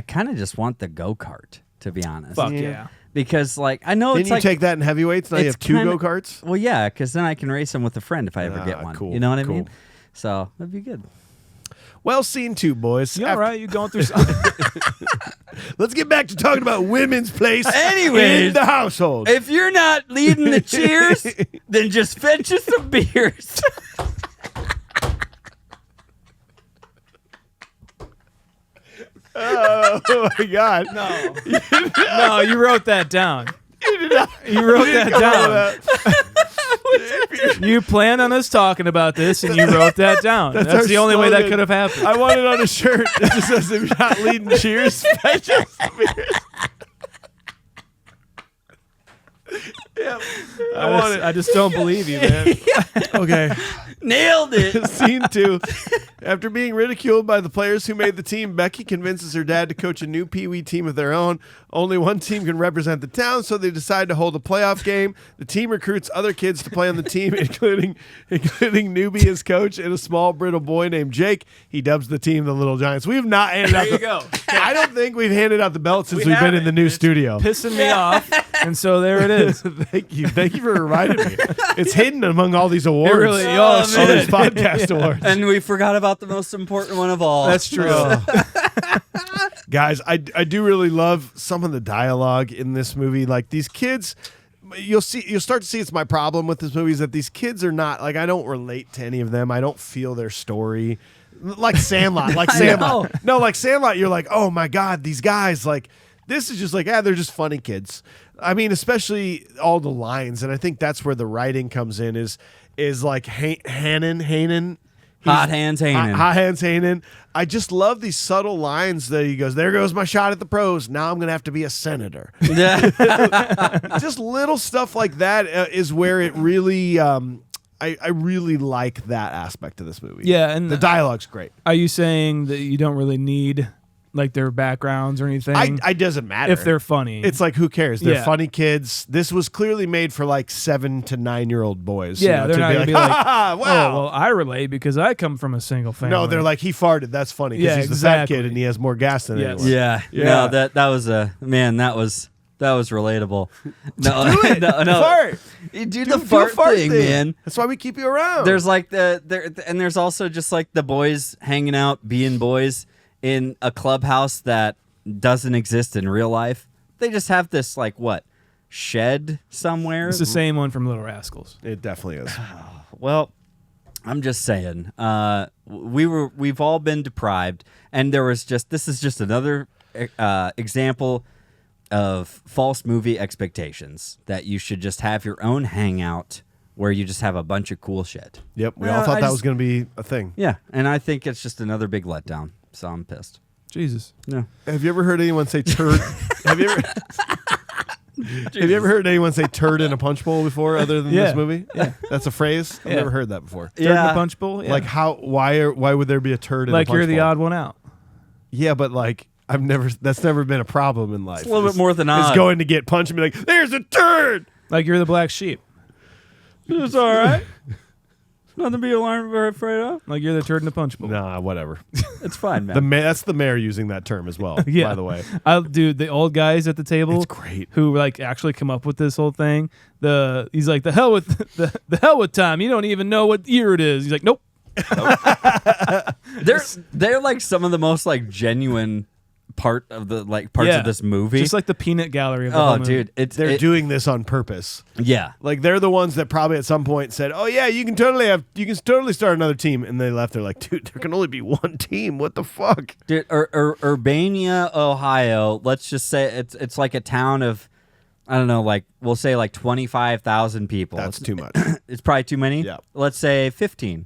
kind of just want the go-kart, to be honest. Fuck yeah. Because I know Didn't it's you like take that in heavyweights? Now you it's have two kinda- go-karts? Well, yeah, because then I can race them with a friend if I ever get one. Cool, You know what I cool. mean? So that'd be good. Well, scene two, boys. You all right? You going through something? Let's get back to talking about women's place Anyways. in the household. If you're not leading the cheers, then just fetch us some beers. Oh, my God. No, you wrote that down. You wrote that down. You planned on us talking about this, and you wrote that down. That's That's our the only way that slogan. could have happened. I want it on a shirt. It just says, if you're not leading cheers, fetch us some beers. I just don't believe you, man. Okay. Nailed it. Scene two. After being ridiculed by the players who made the team, Becky convinces her dad to coach a new Pee Wee team of their own. Only one team can represent the town, so they decide to hold a playoff game. The team recruits other kids to play on the team, including Newbie as coach and a small, brittle boy named Jake. He dubs the team the Little Giants. We have not handed out the go. I don't think we've handed out the belt since We we've been in haven't. the new studio. Pissing me off, and so there it is. Thank you. Thank you for reminding me. It's hidden among all these awards. really- oh, all shit. these podcast awards. And we forgot about the most important one of all. That's true. Guys, I do really love some of the dialogue in this movie. Like these kids, you'll start to see it's my problem with this movie is that these kids are not like I don't relate to any of them. I don't feel their story. Like Sandlot, No, like Sandlot, you're like, oh my God, these guys, like this is just like, they're just funny kids. I mean, especially all the lines, and I think that's where the writing comes in is like Hanan. Hot Hands Hanan. Hot Hands Hanan. I just love these subtle lines that he goes, there goes my shot at the pros. Now I'm going to have to be a senator. Just little stuff like that is where it really, I really like that aspect of this movie. Yeah, and the dialogue's great. Are you saying that you don't really need like their backgrounds or anything? I doesn't matter. if they're funny. It's like, who cares? They're Yeah. funny kids. This was clearly made for like 7 to 9-year-old boys. Yeah, they're not gonna be like, "Ha, ha, oh, wow. well, I relate because I come from a single family. No, they're like, he farted. That's funny because Yeah, he's the fat exactly. kid and he has more gas than Yes. anyone. Yeah. Yeah. No, that was a man. That was relatable. No, Do it. no. Fart. You do Do the a fart thing, man. That's why we keep you around. There's like and there's also just like the boys hanging out, being boys in a clubhouse that doesn't exist in real life. They just have this like shed somewhere. It's the same one from Little Rascals. It definitely is. Well, I'm just saying, we've all been deprived, and this is just another example of false movie expectations that you should just have your own hangout where you just have a bunch of cool shit. Yep, we all thought that was going to be a thing. Yeah, and I think it's just another big letdown. So I'm pissed. Jesus. No. Have you ever heard anyone say turd? Have you ever heard anyone say turd in a punch bowl before other than this movie? Yeah. That's a phrase? I've never heard that before. Turd in the punch bowl? Yeah. Like why would there be a turd in a punch bowl? Like you're the odd one out. Yeah, but like that's never been a problem in life. It's a little bit more than odd. It's going to get punched and be like, there's a turd! Like you're the black sheep. It's all right. Nothing to be alarmed or afraid of. Like you're the turd in the punch bowl. Nah, whatever. It's fine, man. That's the mayor using that term as well, by the way. Dude, the old guys at the table, It's great. who like actually come up with this whole thing. He's like, the hell with the hell with time. You don't even know what year it is. He's like, nope. They're like some of the most like genuine parts of this movie. Just like the peanut gallery of the whole movie. dude, They're doing this on purpose. yeah. Like they're the ones that probably at some point said, "Oh yeah, you can totally start another team," and they left. They're like, "Dude, there can only be one team. What the fuck?" Dude, Urbana, Ohio. Let's just say it's like a town of, I don't know, like we'll say like 25,000 people. That's too much. It's probably too many. Yeah. Let's say 15.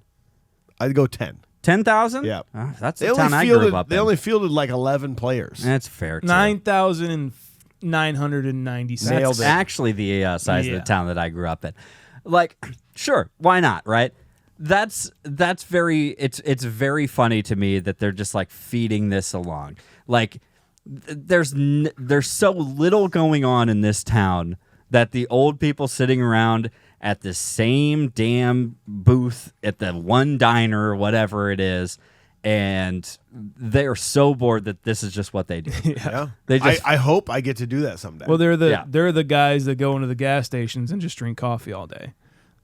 I'd go 10. 10,000? Yeah. That's the town I grew up in. They only fielded like 11 players. That's fair. Too. 9,996. Nailed That's it. actually the size of the town that I grew up in. Like, sure, why not, right? That's very. It's very funny to me that they're just like feeding this along. Like, there's so little going on in this town that the old people sitting around at the same damn booth at the one diner or whatever it is, and they're so bored that this is just what they do. Yeah. They just, I hope I get to do that someday. Well, they're the guys that go into the gas stations and just drink coffee all day.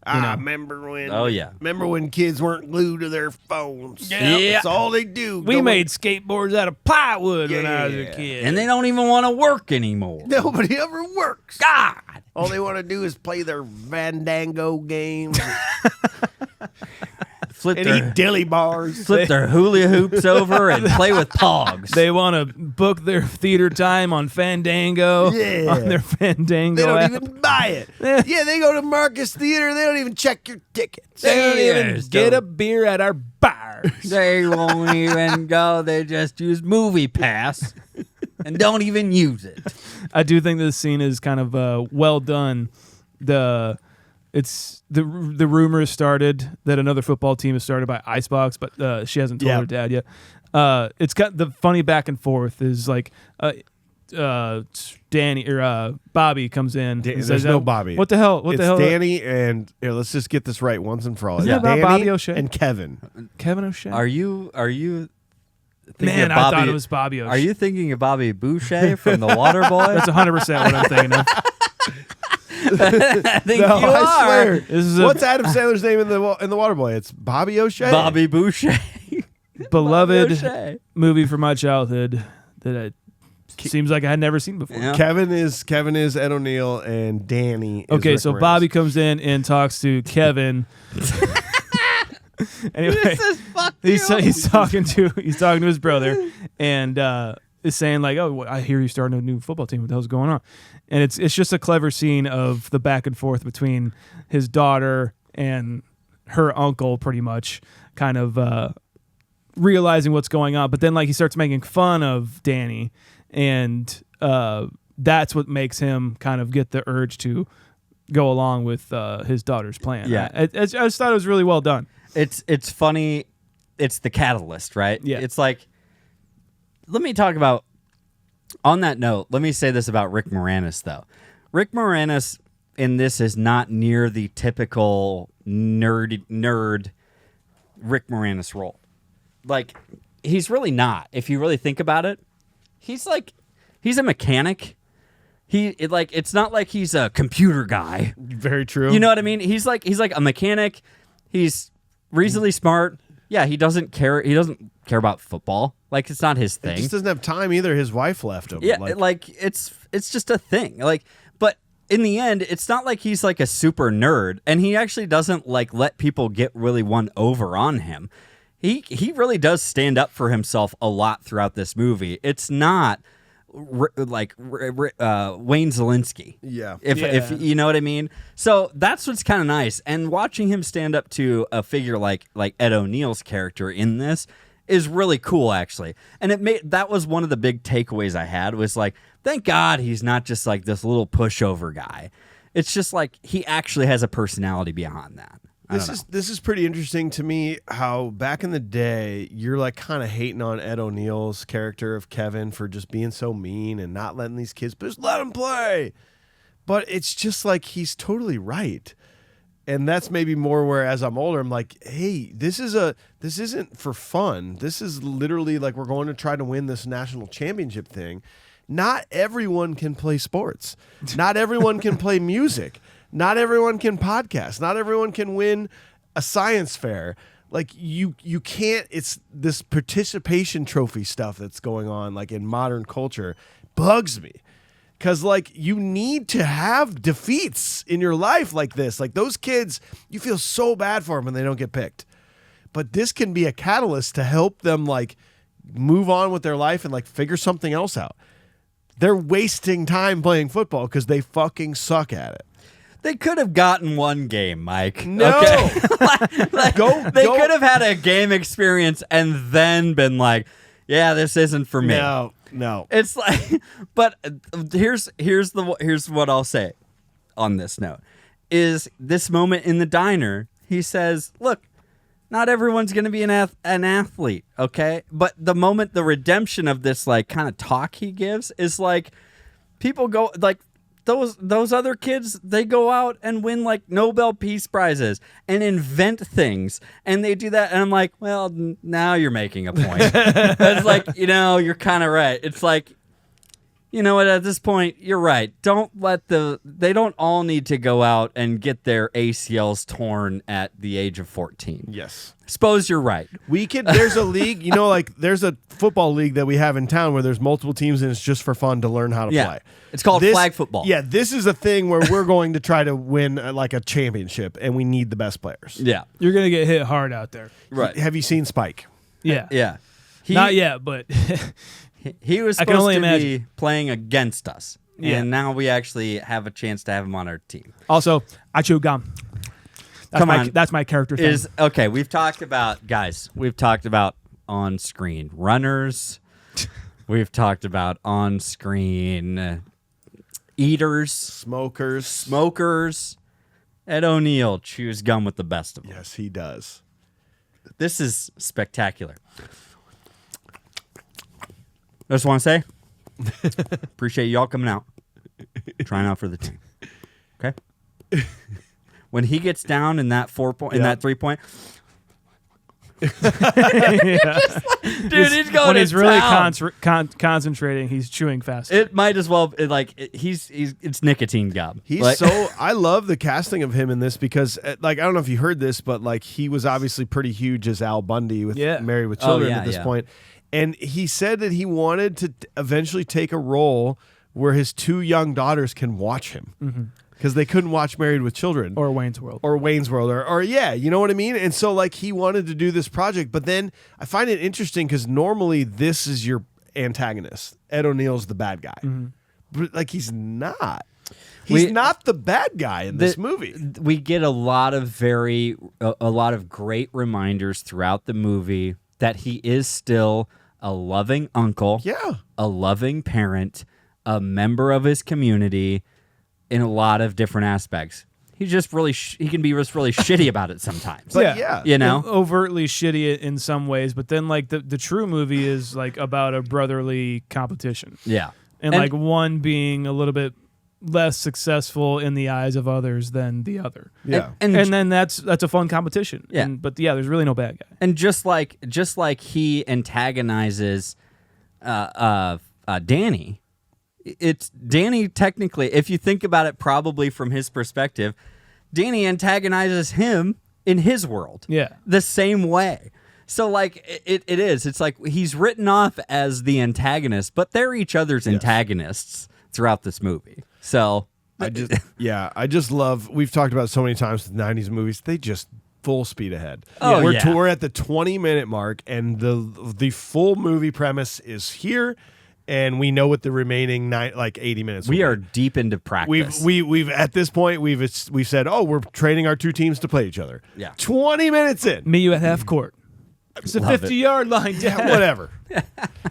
remember when? Oh, yeah. Remember when kids weren't glued to their phones? Yeah. That's all they do. We made skateboards out of plywood when I was a Yeah. kid. and they don't even want to work anymore. Nobody ever works. God. All they want to do is play their Fandango games Flip and their, eat dilly bars. flip their hula hoops over and play with pogs. They want to book their theater time on Fandango. Yeah. On their Fandango They don't app. even buy it. Yeah, they go to Marcus Theater. They don't even check your tickets. They don't even Yes, get don't- a beer at our bars. They won't even go. They just use Movie Pass and don't even use it. I do think this scene is kind of well done. The rumors started that another football team is started by Icebox, but she hasn't told Yeah. her dad yet. It's got the funny back and forth is like Danny or Bobby comes in. and There's says, no Bobby. What the hell? What It's the hell? Danny and here, let's just get this right once and for all. Isn't It's that about Danny Bobby O'Shea? and Kevin. Kevin O'Shea. Are you thinking Man, of I Bobby, thought it was Bobby O'Shea. Are you thinking of Bobby Boucher from The Waterboy? That's 100% what I'm thinking of. I think No, you I are. swear. This is What's Adam Sandler's name in the Waterboy? It's Bobby O'Shea. Bobby Boucher. beloved O'Shea. movie from my childhood that seems like I had never seen before. Yeah. Kevin is Ed O'Neill and Danny. Is Okay, Rick so Moranis. Bobby comes in and talks to Kevin. Anyway, he's talking to his brother and is saying like, "Oh, I hear you're starting a new football team. What the hell's going on?" And it's just a clever scene of the back and forth between his daughter and her uncle, pretty much, kind of realizing what's going on. But then like he starts making fun of Danny, and that's what makes him kind of get the urge to go along with his daughter's plan. Yeah. I just thought it was really well done. It's funny. It's the catalyst, right? Yeah. It's like, let me talk about, on that note, let me say this about Rick Moranis, though. Rick Moranis in this is not near the typical nerd Rick Moranis role. Like, he's really not. If you really think about it, he's a mechanic. It's not like he's a computer guy. Very true. You know what I mean? He's like a mechanic. He's reasonably smart. Yeah, he doesn't care. He doesn't care about football. Like, it's not his he thing. just doesn't have time either. His wife left him. Yeah, it's just a thing. Like, but in the end, it's not like he's like a super nerd, and he actually doesn't like let people get really one over on him. He really does stand up for himself a lot throughout this movie. It's not Wayne Zielinski. Yeah. If you know what I mean. So that's what's kind of nice. And watching him stand up to a figure like Ed O'Neill's character in this is really cool, actually. And that was one of the big takeaways I had was like, thank God he's not just like this little pushover guy. It's just like he actually has a personality beyond that. This is pretty interesting to me how back in the day you're like kind of hating on Ed O'Neill's character of Kevin for just being so mean and not letting these kids just let them play. But it's just like he's totally right. And that's maybe more where as I'm older I'm like, hey, this isn't for fun. This is literally like we're going to try to win this national championship thing. Not everyone can play sports. Not everyone can play music. Not everyone can podcast. Not everyone can win a science fair. Like you can't. It's this participation trophy stuff that's going on like in modern culture bugs me. Because like you need to have defeats in your life like this. Like those kids, you feel so bad for them when they don't get picked. But this can be a catalyst to help them like move on with their life and like figure something else out. They're wasting time playing football because they fucking suck at it. They could have gotten one game, Mike. No. Okay? They could have had a game experience and then been like, yeah, this isn't for me. No. It's like, but here's what I'll say on this note is this moment in the diner. He says, look, not everyone's going to be an athlete, okay? But the redemption of this like kind of talk he gives is like people go like those other kids, they go out and win like Nobel Peace Prizes and invent things, and they do that, and I'm like, well, now you're making a point. It's like, you're kind of right. It's like, you know what? At this point, you're right. They don't all need to go out and get their ACLs torn at the age of 14. Yes. Suppose you're right. There's a league, there's a football league that we have in town where there's multiple teams and it's just for fun to learn how to play. It's called flag football. Yeah, this is a thing where we're going to try to win like a championship and we need the best players. Yeah. You're going to get hit hard out there. Right. Have you seen Spike? Yeah. Yeah. Not yet, but he was supposed to be playing against us. Yeah. And now we actually have a chance to have him on our team. Also, I chew gum. That's my character thing. Okay, we've talked about on-screen runners. We've talked about on-screen eaters. Smokers. Ed O'Neill chews gum with the best of them. Yes, he does. This is spectacular. I just want to say, appreciate y'all coming out, trying out for the team. Okay? When he gets down in that 3-point, dude, he's going. When he's to really town. concentrating, he's chewing fast. It might as well. It's nicotine gum. I love the casting of him in this because, like, I don't know if you heard this, but like he was obviously pretty huge as Al Bundy with Married with Children at this point. And he said that he wanted to eventually take a role where his 2 young daughters can watch him. Because they couldn't watch Married with Children. Or Wayne's World. Or you know what I mean? And so, like, he wanted to do this project. But then I find it interesting because normally this is your antagonist. Ed O'Neill's the bad guy. But, like, he's not. He's not the bad guy in this movie. We get a lot of great reminders throughout the movie that he is still a loving uncle, a loving parent, a member of his community in a lot of different aspects. He's just really he can be just really shitty about it sometimes. But overtly shitty in some ways, but then like the true movie is like about a brotherly competition. Yeah. And like one being a little bit less successful in the eyes of others than the other. Yeah. And then that's a fun competition. Yeah. There's really no bad guy. And just like he antagonizes Danny, it's Danny technically, if you think about it probably from his perspective, Danny antagonizes him in his world. Yeah. The same way. So like it's like he's written off as the antagonist, but they're each other's antagonists throughout this movie. So I just love, we've talked about it so many times with 90s movies, they just full speed ahead. We're at the 20-minute mark and the full movie premise is here. and we know what the remaining 80 minutes. We will are be. deep into practice. We've at this point we've said, oh, we're training our two teams to play each other. Yeah. 20 minutes in. Meet you at half court. It's a 50-yard line. Yeah, whatever.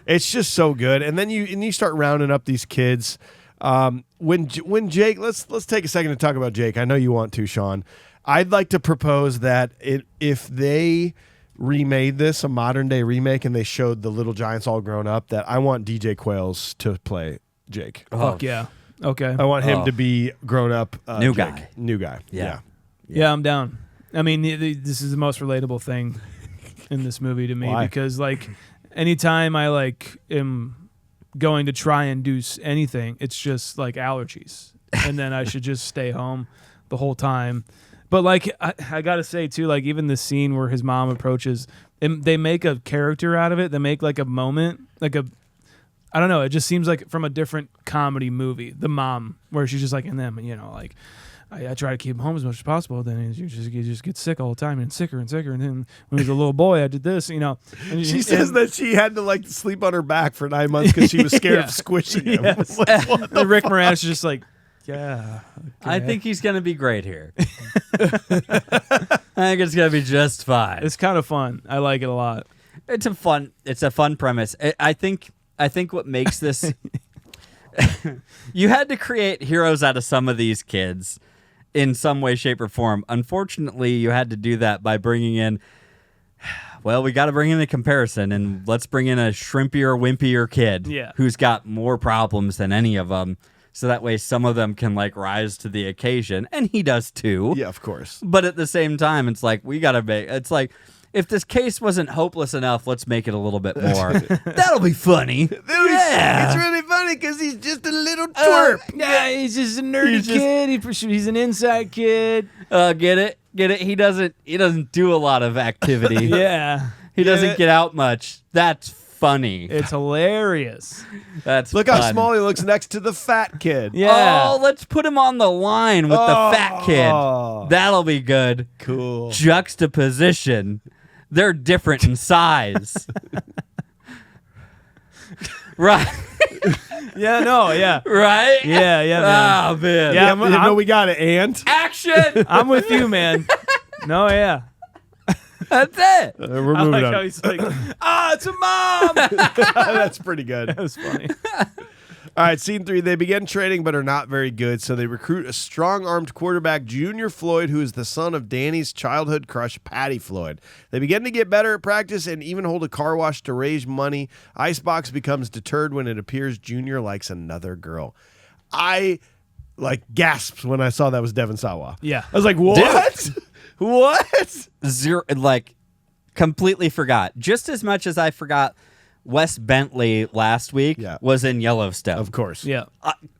It's just so good. And then you start rounding up these kids. When Jake, let's take a second to talk about Jake. I know you want to, Sean. I'd like to propose that if they remade this, a modern day remake, and they showed the Little Giants all grown up, that I want DJ Quails to play Jake. Fuck yeah. Okay. I want him to be grown up. New Jake. guy. New guy. Yeah. Yeah, I'm down. I mean, this is the most relatable thing in this movie to me. Why? Because anytime I am going to try and do anything, it's just allergies, and then I should just stay home the whole time. But I gotta say too, even the scene where his mom approaches, and they make a character out of it. They make a moment, I don't know. It just seems like from a different comedy movie. The mom, where she's just and them, I try to keep him home as much as possible. Then you just get sick all the time and sicker and sicker. And then when he was a little boy, I did this, And She says that she had to sleep on her back for 9 months because she was scared of squishing him. Yes. What the and Rick Moranis is just yeah. Okay. I think he's going to be great here. I think it's going to be just fine. It's kind of fun. I like it a lot. It's a fun premise. I think what makes this you had to create heroes out of some of these kids in some way, shape, or form. Unfortunately, you had to do that by bringing in, well, we got to bring in a comparison, and let's bring in a shrimpier, wimpier kid who's got more problems than any of them. So that way some of them can rise to the occasion, and he does too. Yeah, of course. But at the same time, it's we got to make, it's if this case wasn't hopeless enough, let's make it a little bit more. That'll be funny. It's really funny because he's just a little twerp. Yeah, he's just a nerdy kid. He's an inside kid. Get it? He doesn't do a lot of activity. Yeah. He doesn't get out much. That's funny. It's hilarious. Look how small he looks next to the fat kid. Yeah. Oh, let's put him on the line with the fat kid. That'll be good. Cool. Juxtaposition. They're different in size. Right. Yeah, no, yeah. Right? Yeah, yeah, man. Oh, man. Yeah, we got it. And Action! I'm with you, man. No, yeah. That's it. we're I moving like on. how he's it's a mom. That's pretty good. That was funny. All right, scene 3. They begin training but are not very good, so they recruit a strong-armed quarterback, Junior Floyd, who is the son of Danny's childhood crush, Patty Floyd. They begin to get better at practice and even hold a car wash to raise money. Icebox becomes deterred when it appears Junior likes another girl. I gasped when I saw that was Devon Sawa. Yeah. I was like, what? What? Zero, completely forgot. Just as much as I forgot Wes Bentley last week was in Yellowstone. Of course. Yeah.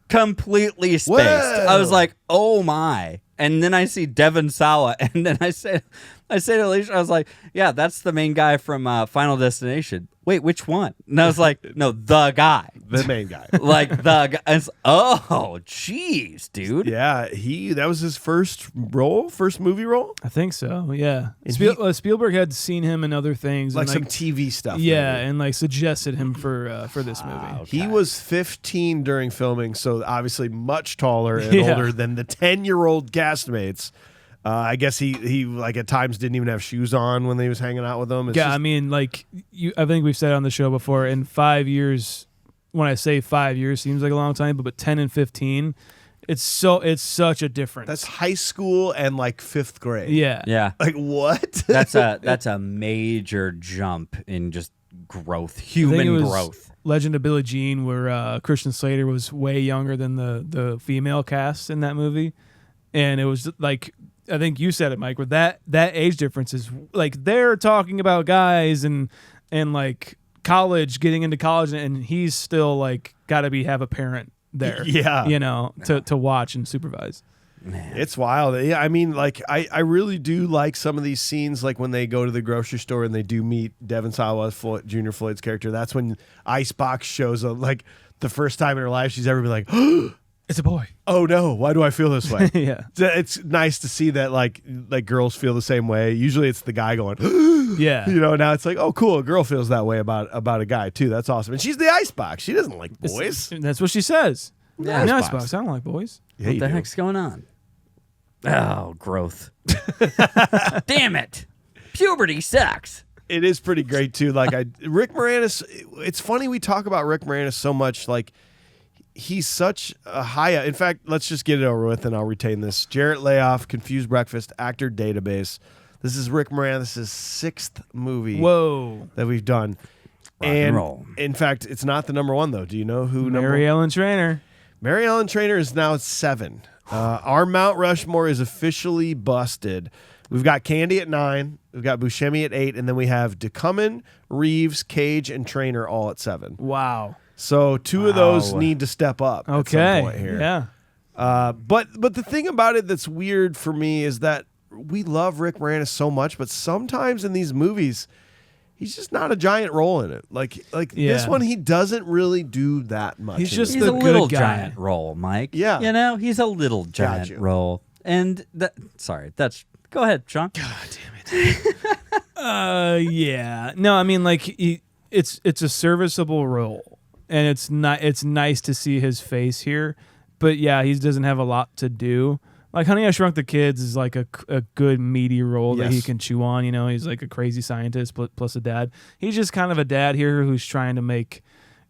Completely spaced. Whoa. I was like, oh my. And then I see Devon Sawa, and then I say to Alicia, I was like, yeah, that's the main guy from Final Destination. Wait, which one? And I was like, no, the guy. The main guy. The guy. Oh, jeez, dude. Yeah, that was his first movie role? I think so, yeah. And Spielberg had seen him in other things. Like and some TV stuff. Yeah, maybe. and suggested him for this movie. Okay. He was 15 during filming, so obviously much taller and older than the 10-year-old castmates. I guess he at times didn't even have shoes on when he was hanging out with them. I mean, I think we've said it on the show before, in 5 years, when I say 5 years seems like a long time, but 10 and 15, it's such a difference. That's high school and 5th grade. Yeah. Yeah. What? That's a major jump in just growth, I think human it was growth. Legend of Billie Jean, where Christian Slater was way younger than the female cast in that movie, and it was I think you said it, Mike, where that age difference is they're talking about guys and college, getting into college, and he's still got to have a parent there, to watch and supervise. Man. It's wild. Yeah, I mean, I really do like some of these scenes, when they go to the grocery store and they do meet Devon Sawa, Junior Floyd's character. That's when Icebox shows up, the first time in her life she's ever been like, It's a boy. Oh no, why do I feel this way? Yeah. It's nice to see that like girls feel the same way. Usually it's the guy going, Yeah. you know, now it's like, oh cool, a girl feels that way about a guy too. That's awesome. And she's the icebox. She doesn't like boys. That's what she says. Yeah. No, Icebox. I don't like boys. Yeah, What you the do. heck's going on? Oh, growth. Damn it. Puberty sucks. It is pretty great too. Like Rick Moranis, it's funny we talk about Rick Moranis so much. Like he's such a high. In fact, let's just get it over with, and I'll retain this. Jarrett Layoff, Confused Breakfast, Actor Database. This is Rick Moranis' 6th movie Whoa. that we've done. and roll. In fact, it's not the number one though. Do you know who? Mary Ellen Trainor. Mary Ellen Trainor is now at 7. Our Mount Rushmore is officially busted. We've got Candy at 9. We've got Buscemi at 8, and then we have DeCummin, Reeves, Cage, and Trainor all at 7. Wow. So 2 of those need to step up at some point here. Yeah. But the thing about it that's weird for me is that we love Rick Moranis so much, but sometimes in these movies, he's just not a giant role in it. Like this one, he doesn't really do that much. He's in just it. He's the a little good guy. giant role, Mike. Yeah. You know, he's a little giant you. role. And go ahead, Sean. Yeah. No, I mean, like, it's a serviceable role, and it's nice to see his face here, but yeah, he doesn't have a lot to do. Like Honey, I Shrunk the Kids is like a good meaty role that he Yes. can chew on. You know, he's like a crazy scientist plus a dad. He's just kind of a dad here who's trying to make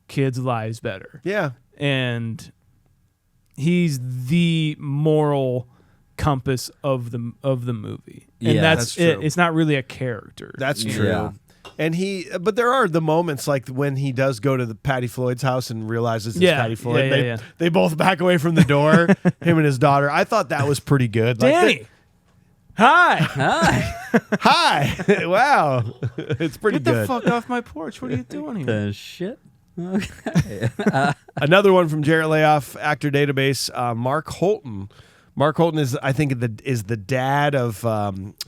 kids' lives better. Yeah. And he's the moral compass of the movie. And Yeah, that's that's it. true. It's not really a character. That's you know? true. Yeah. And but there are the moments like when he does go to the Patty Floyd's house and realizes it's Yeah. Patty Floyd. Yeah, yeah. They both back away from the door, him and his daughter. I thought that was pretty good. Like, Danny. Hi. hi. Wow. It's pretty Get the good. fuck off my porch. What are you doing here? The shit. Another one from Jarrett Layoff, Actor Database, Mark Holton. Mark Holton is, I think, the dad of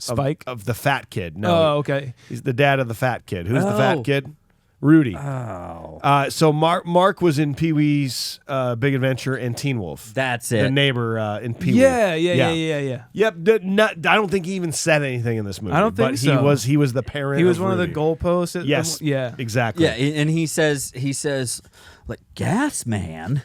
Spike? of the fat kid. No, Oh, okay. he's the dad of the fat kid. Who's the Oh. fat kid? Rudy. Oh. So Mark was in Pee Wee's Big Adventure and Teen Wolf. That's The it. neighbor in Pee Wee. Yeah. Yep. I don't think he even said anything in this movie. I don't think but so. He was the parent. He was one of the Rudy. goalposts. Yes. Yeah. Exactly. Yeah, and he says, like, gas man.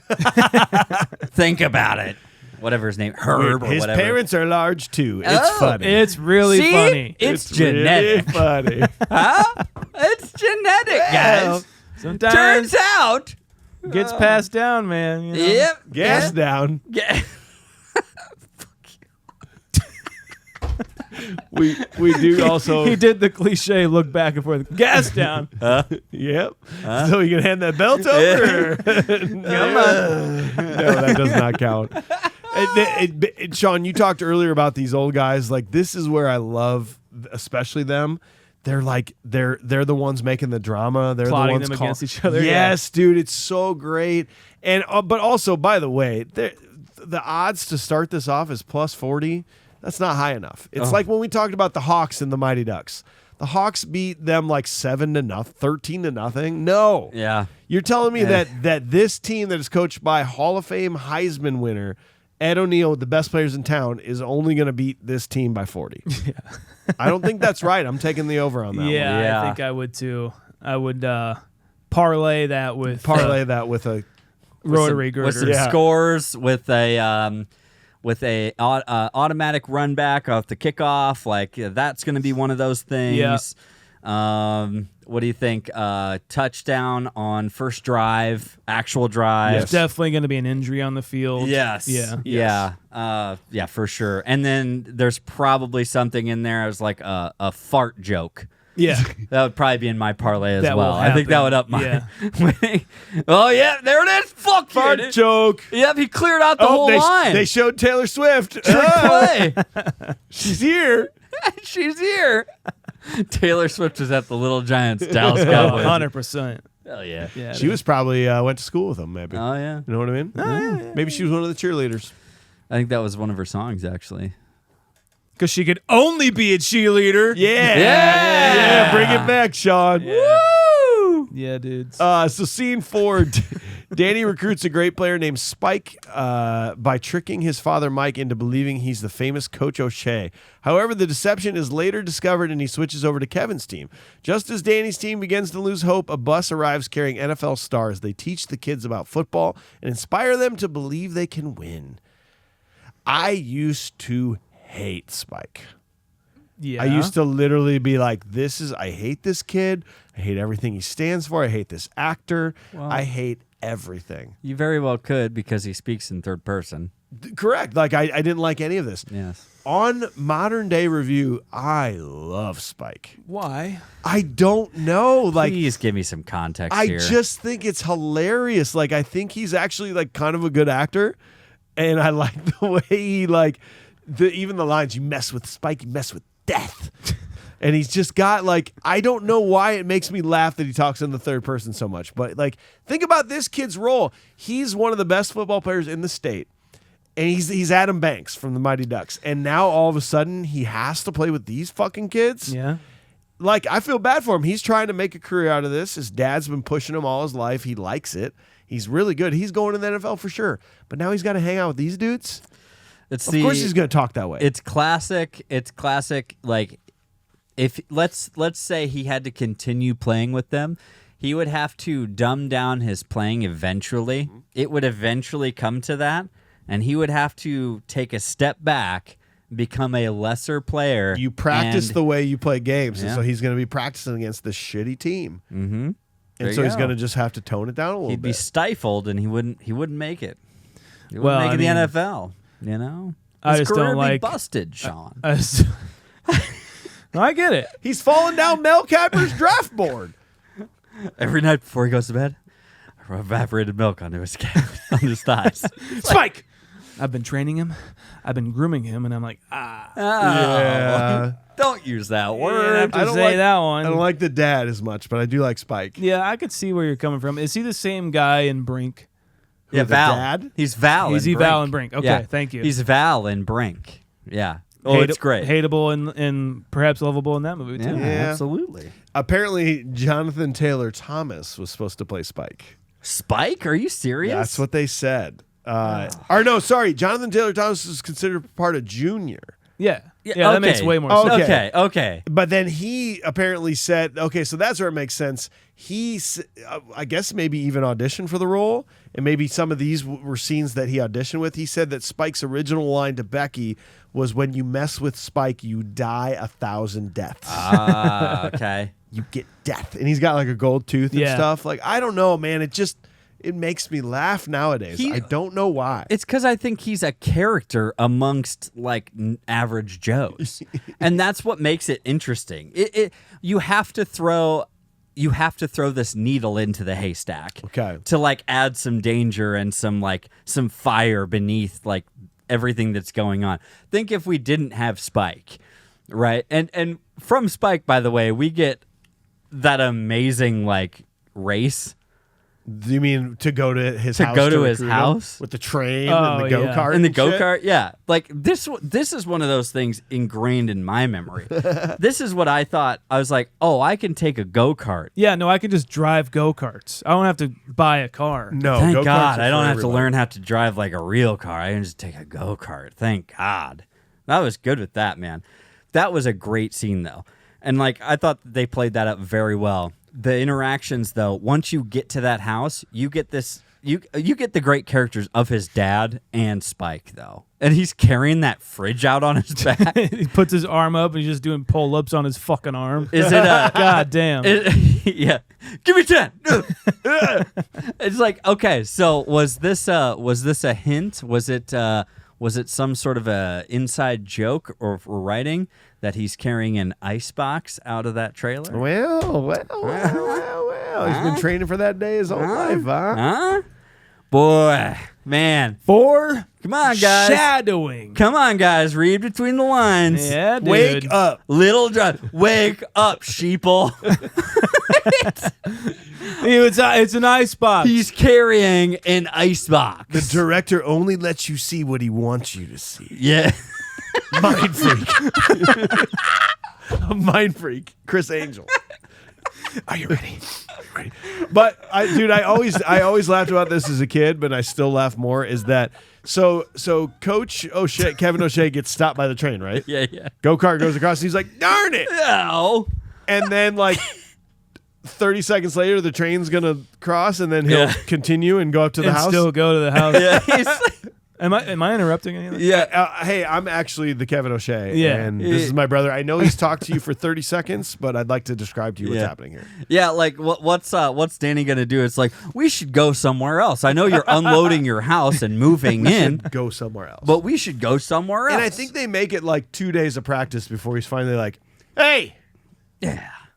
Think about it. Whatever his name, Herb or His whatever. parents are large too. It's Oh. funny. It's really See? funny. It's really genetic. funny. It's genetic, guys. Sometimes Turns out. gets passed down, man. You know? Yep. Gas down. Yeah. We do also. He did the cliche look back and forth. Gas down. Yep. So you can hand that belt over. Come on. No, that does not count. Sean, you talked earlier about these old guys. Like, this is where I love, especially them. They're like they're the ones making the drama. They're Plotting the ones them against each other. Yes, dude, it's so great. And but also, by the way, the odds to start this off is +40. That's not high enough. It's like when we talked about the Hawks and the Mighty Ducks. The Hawks beat them like 7-0, 13-0. No. Yeah. You're telling me that this team that is coached by Hall of Fame Heisman winner Ed O'Neill, the best players in town, is only going to beat this team by 40. Yeah. I don't think that's right. I'm taking the over on that one. Yeah, I think I would too. I would parlay that with That with a rotary girder. With some scores, with a automatic run back off the kickoff. Like, that's going to be one of those things. Yeah. What do you think? Touchdown on first drive, actual drive. There's definitely going to be an injury on the field. Yes. Yeah. Yeah, for sure. And then there's probably something in there as like a fart joke. Yeah. That would probably be in my parlay as That well. will I think that would up my winning. Oh, yeah, there it is. Fuck fart you. joke. Yep, he cleared out the whole line. They showed Taylor Swift. Trick play. She's here. She's here. Taylor Swift is at the Little Giants Dallas Cowboys. 100%. Hell yeah. Yeah. She was probably went to school with him, maybe. Oh, yeah. You know what I mean? yeah. Maybe she was one of the cheerleaders. I think that was one of her songs, actually. Because she could only be a cheerleader. Yeah. Bring it back, Sean. Yeah. Yeah, dudes. So scene 4, Danny recruits a great player named Spike by tricking his father Mike into believing he's the famous Coach O'Shea. However, the deception is later discovered and he switches over to Kevin's team. Just as Danny's team begins to lose hope, a bus arrives carrying NFL stars. They teach the kids about football and inspire them to believe they can win. I used to hate Spike. Yeah. I used to literally be like, I hate this kid. I hate everything he stands for. I hate this actor. Well, I hate everything. You very well could because he speaks in third person. Correct. Like, I didn't like any of this. Yes. On Modern Day Review, I love Spike. Why? I don't know. Like, Please give me some context I here. just think it's hilarious. Like, I think he's actually like kind of a good actor. And I like the way he even the lines, you mess with Spike, you mess with death. And he's just got I don't know why it makes me laugh that he talks in the third person so much. But think about this kid's role. He's one of the best football players in the state. And he's Adam Banks from the Mighty Ducks. And now all of a sudden he has to play with these fucking kids. Yeah. I feel bad for him. He's trying to make a career out of this. His dad's been pushing him all his life. He likes it. He's really good. He's going to the NFL for sure. But now he's got to hang out with these dudes. Of course he's going to talk that way. It's classic. It's classic. If let's say he had to continue playing with them, he would have to dumb down his playing eventually. Mm-hmm. It would eventually come to that, and he would have to take a step back, become a lesser player. You practice the way you play games, and Yeah. so he's going to be practicing against this shitty team. Mm-hmm. And so he's going to just have to tone it down a little He'd bit. be stifled, and he wouldn't make it. He wouldn't Well, make I it mean, the NFL. You know, I his just career don't would be like- busted, Sean. No, I get it. He's falling down Mel Kiper's draft board. Every night before he goes to bed, I rub evaporated milk onto his on his thighs. Spike. I've been training him. I've been grooming him, and I'm like, Yeah. Don't use that I word. have to I don't say like- that one. I don't like the dad as much, but I do like Spike. Yeah, I could see where you're coming from. Is he the same guy in Brink? Yeah, the Val. dad? He's Val. Is in he Brink. Val in Brink? Okay, Yeah. thank you. He's Val in Brink. Yeah. Oh, it's great. Hateable and perhaps lovable in that movie too. Yeah. Absolutely. Apparently, Jonathan Taylor Thomas was supposed to play Spike. Spike? Are you serious? That's what they said. Or no, sorry. Jonathan Taylor Thomas is considered part of Junior. Yeah, Yeah, that okay. makes way more Okay. sense. Okay. But then he apparently said, okay, so that's where it makes sense. I guess maybe even auditioned for the role, and maybe some of these were scenes that he auditioned with. He said that Spike's original line to Becky was, "When you mess with Spike, you die 1,000 deaths. Ah, okay. You get death." And he's got a gold tooth and Yeah. stuff. I don't know, man. It makes me laugh nowadays. I don't know why. It's because I think he's a character amongst average Joes, and that's what makes it interesting. You have to throw this needle into the haystack, Okay. to add some danger and some fire beneath everything that's going on. Think if we didn't have Spike, right? And from Spike, by the way, we get that amazing race. Do you mean to go to his To house? go to his recruit him? house? With the train Oh, and the yeah. go-kart? And the shit? go-kart, yeah. This is one of those things ingrained in my memory. This is what I thought. I was like, oh, I can take a go-kart. Yeah, no, I can just drive go-karts. I don't have to buy a car. No, Thank go-karts God. are I don't for have to everybody. learn how to drive like a real car. I can just take a go-kart. Thank God. That was good with that, man. That was a great scene, though. And I thought they played that up very well. The interactions, though, once you get to that house, you get this. You get the great characters of his dad and Spike, though, and he's carrying that fridge out on his back. He puts his arm up and he's just doing pull-ups on his fucking arm. Is it a God damn. yeah? Give me 10. It's okay. So was this a hint? Was it some sort of a inside joke or writing that he's carrying an ice box out of that trailer? Well. He's been training for that day his whole life, huh? Huh? Boy, man. For Come on, guys. shadowing. Come on, guys. Read between the lines. Yeah, dude. Wake up. Little John. Wake up, sheeple. It's an ice box. He's carrying an ice box. The director only lets you see what he wants you to see. Yeah. Mind freak. A mind freak. Chris Angel. Are you ready? But I always laughed about this as a kid, but I still laugh more. Is that so Coach O'Shea, Kevin O'Shea gets stopped by the train, right? Yeah. Go-kart goes across. And he's like, darn it! No. And then 30 seconds later, the train's gonna cross, and then he'll continue and go up to the and house. still go to the house. Yeah. Am I interrupting anything? Yeah. Hey, I'm actually the Kevin O'Shea, Yeah. and this is my brother. I know he's talked to you for 30 seconds, but I'd like to describe to you what's happening here. Yeah, what's Danny gonna do? It's like, we should go somewhere else. I know you're unloading your house and moving in. Go somewhere else. But we should go somewhere else. And I think they make it 2 days of practice before he's finally like, hey,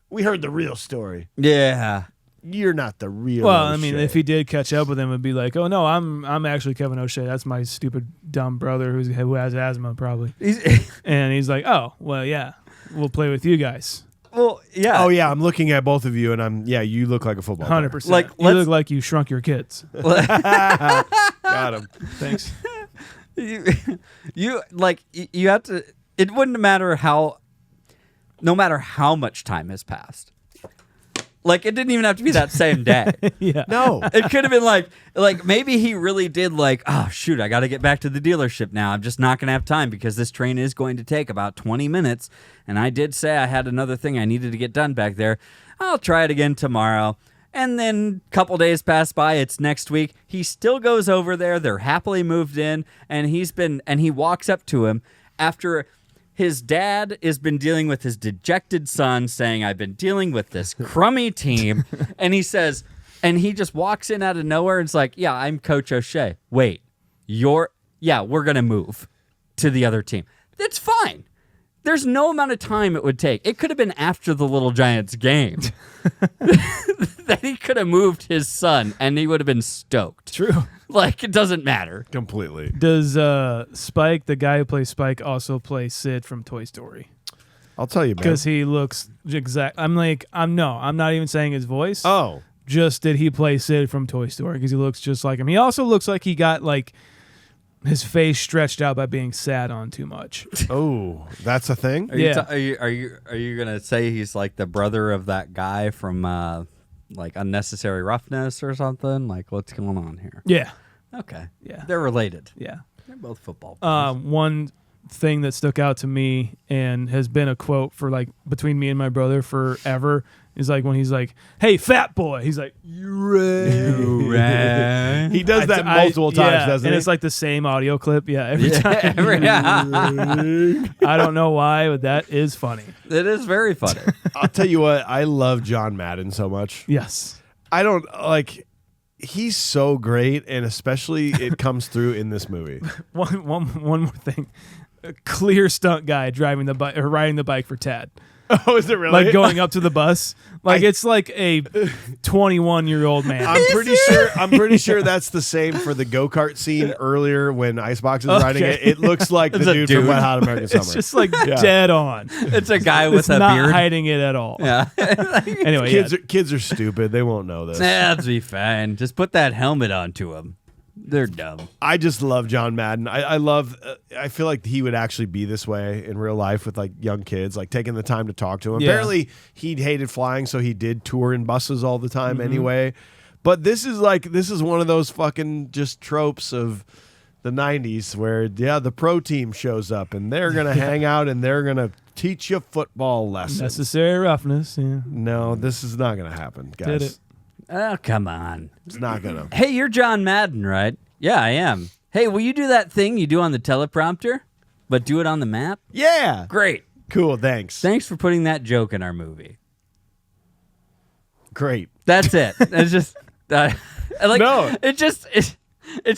we heard the real story. Yeah. You're not the real Well, O'Shea. I mean, if he did catch up with him, it'd be like, oh no, I'm actually Kevin O'Shea. That's my stupid dumb brother who has asthma probably. And he's like, oh well, yeah, we'll play with you guys. Well, yeah. Oh yeah, I'm looking at both of you, and you look like a football player. 100%. Like, you look like you shrunk your kids. Got him. Thanks. You have to. It wouldn't matter no matter how much time has passed. It didn't even have to be that same day. Yeah. No. It could have been like maybe he really did oh shoot, I got to get back to the dealership now. I'm just not going to have time because this train is going to take about 20 minutes. And I did say I had another thing I needed to get done back there. I'll try it again tomorrow. And then a couple days pass by. It's next week. He still goes over there. They're happily moved in. And he walks up to him after his dad has been dealing with his dejected son, saying, I've been dealing with this crummy team. And he says, and he just walks in out of nowhere and it's like, yeah, I'm Coach O'Shea. Wait, we're going to move to the other team. That's fine. There's no amount of time it would take. It could have been after the Little Giants game that he could have moved his son and he would have been stoked. True. It doesn't matter. Completely. Does Spike, the guy who plays Spike, also play Sid from Toy Story? I'll tell you, man. Because he looks exact. I'm not even saying his voice. Oh. Just did he play Sid from Toy Story? Because he looks just like him. He also looks like he got his face stretched out by being sat on too much. Oh, that's a thing? Are you gonna say he's like the brother of that guy from Unnecessary Roughness or something? What's going on here? Yeah. Okay. Yeah. They're related. Yeah. They're both football players. One thing that stuck out to me and has been a quote for between me and my brother forever is when he's like, hey, fat boy. He's like, you right. He does that multiple times, doesn't he? And it's the same audio clip. Yeah, every time. I don't know why, but that is funny. It is very funny. I'll tell you what, I love John Madden so much. Yes. I don't he's so great, and especially it comes through in this movie. One more thing. A clear stunt guy driving the bike or riding the bike for Tad. Oh, is it really? Going up to the bus. It's like a 21-year-old man. I'm pretty sure that's the same for the go-kart scene earlier when Icebox is riding it. It looks like the dude from Wet Hot American Summer. It's just dead on. It's a guy with it's a not beard. hiding it at all. Yeah. Anyway, kids are stupid. They won't know this. That'll be fine. Just put that helmet onto him. They're dumb. I just love John Madden. I feel like he would actually be this way in real life with young kids, taking the time to talk to him. Yeah. Apparently he hated flying, so he did tour in buses all the time anyway. But this is one of those fucking just tropes of the 90s where the pro team shows up and they're going to hang out and they're going to teach you football lessons. Necessary roughness. Yeah. No, this is not going to happen, guys. Did it. Oh, come on. It's not going to. Hey, you're John Madden, right? Yeah, I am. Hey, will you do that thing you do on the teleprompter, but do it on the map? Yeah. Great. Cool, thanks. Thanks for putting that joke in our movie. Great. That's it. It's just No. It's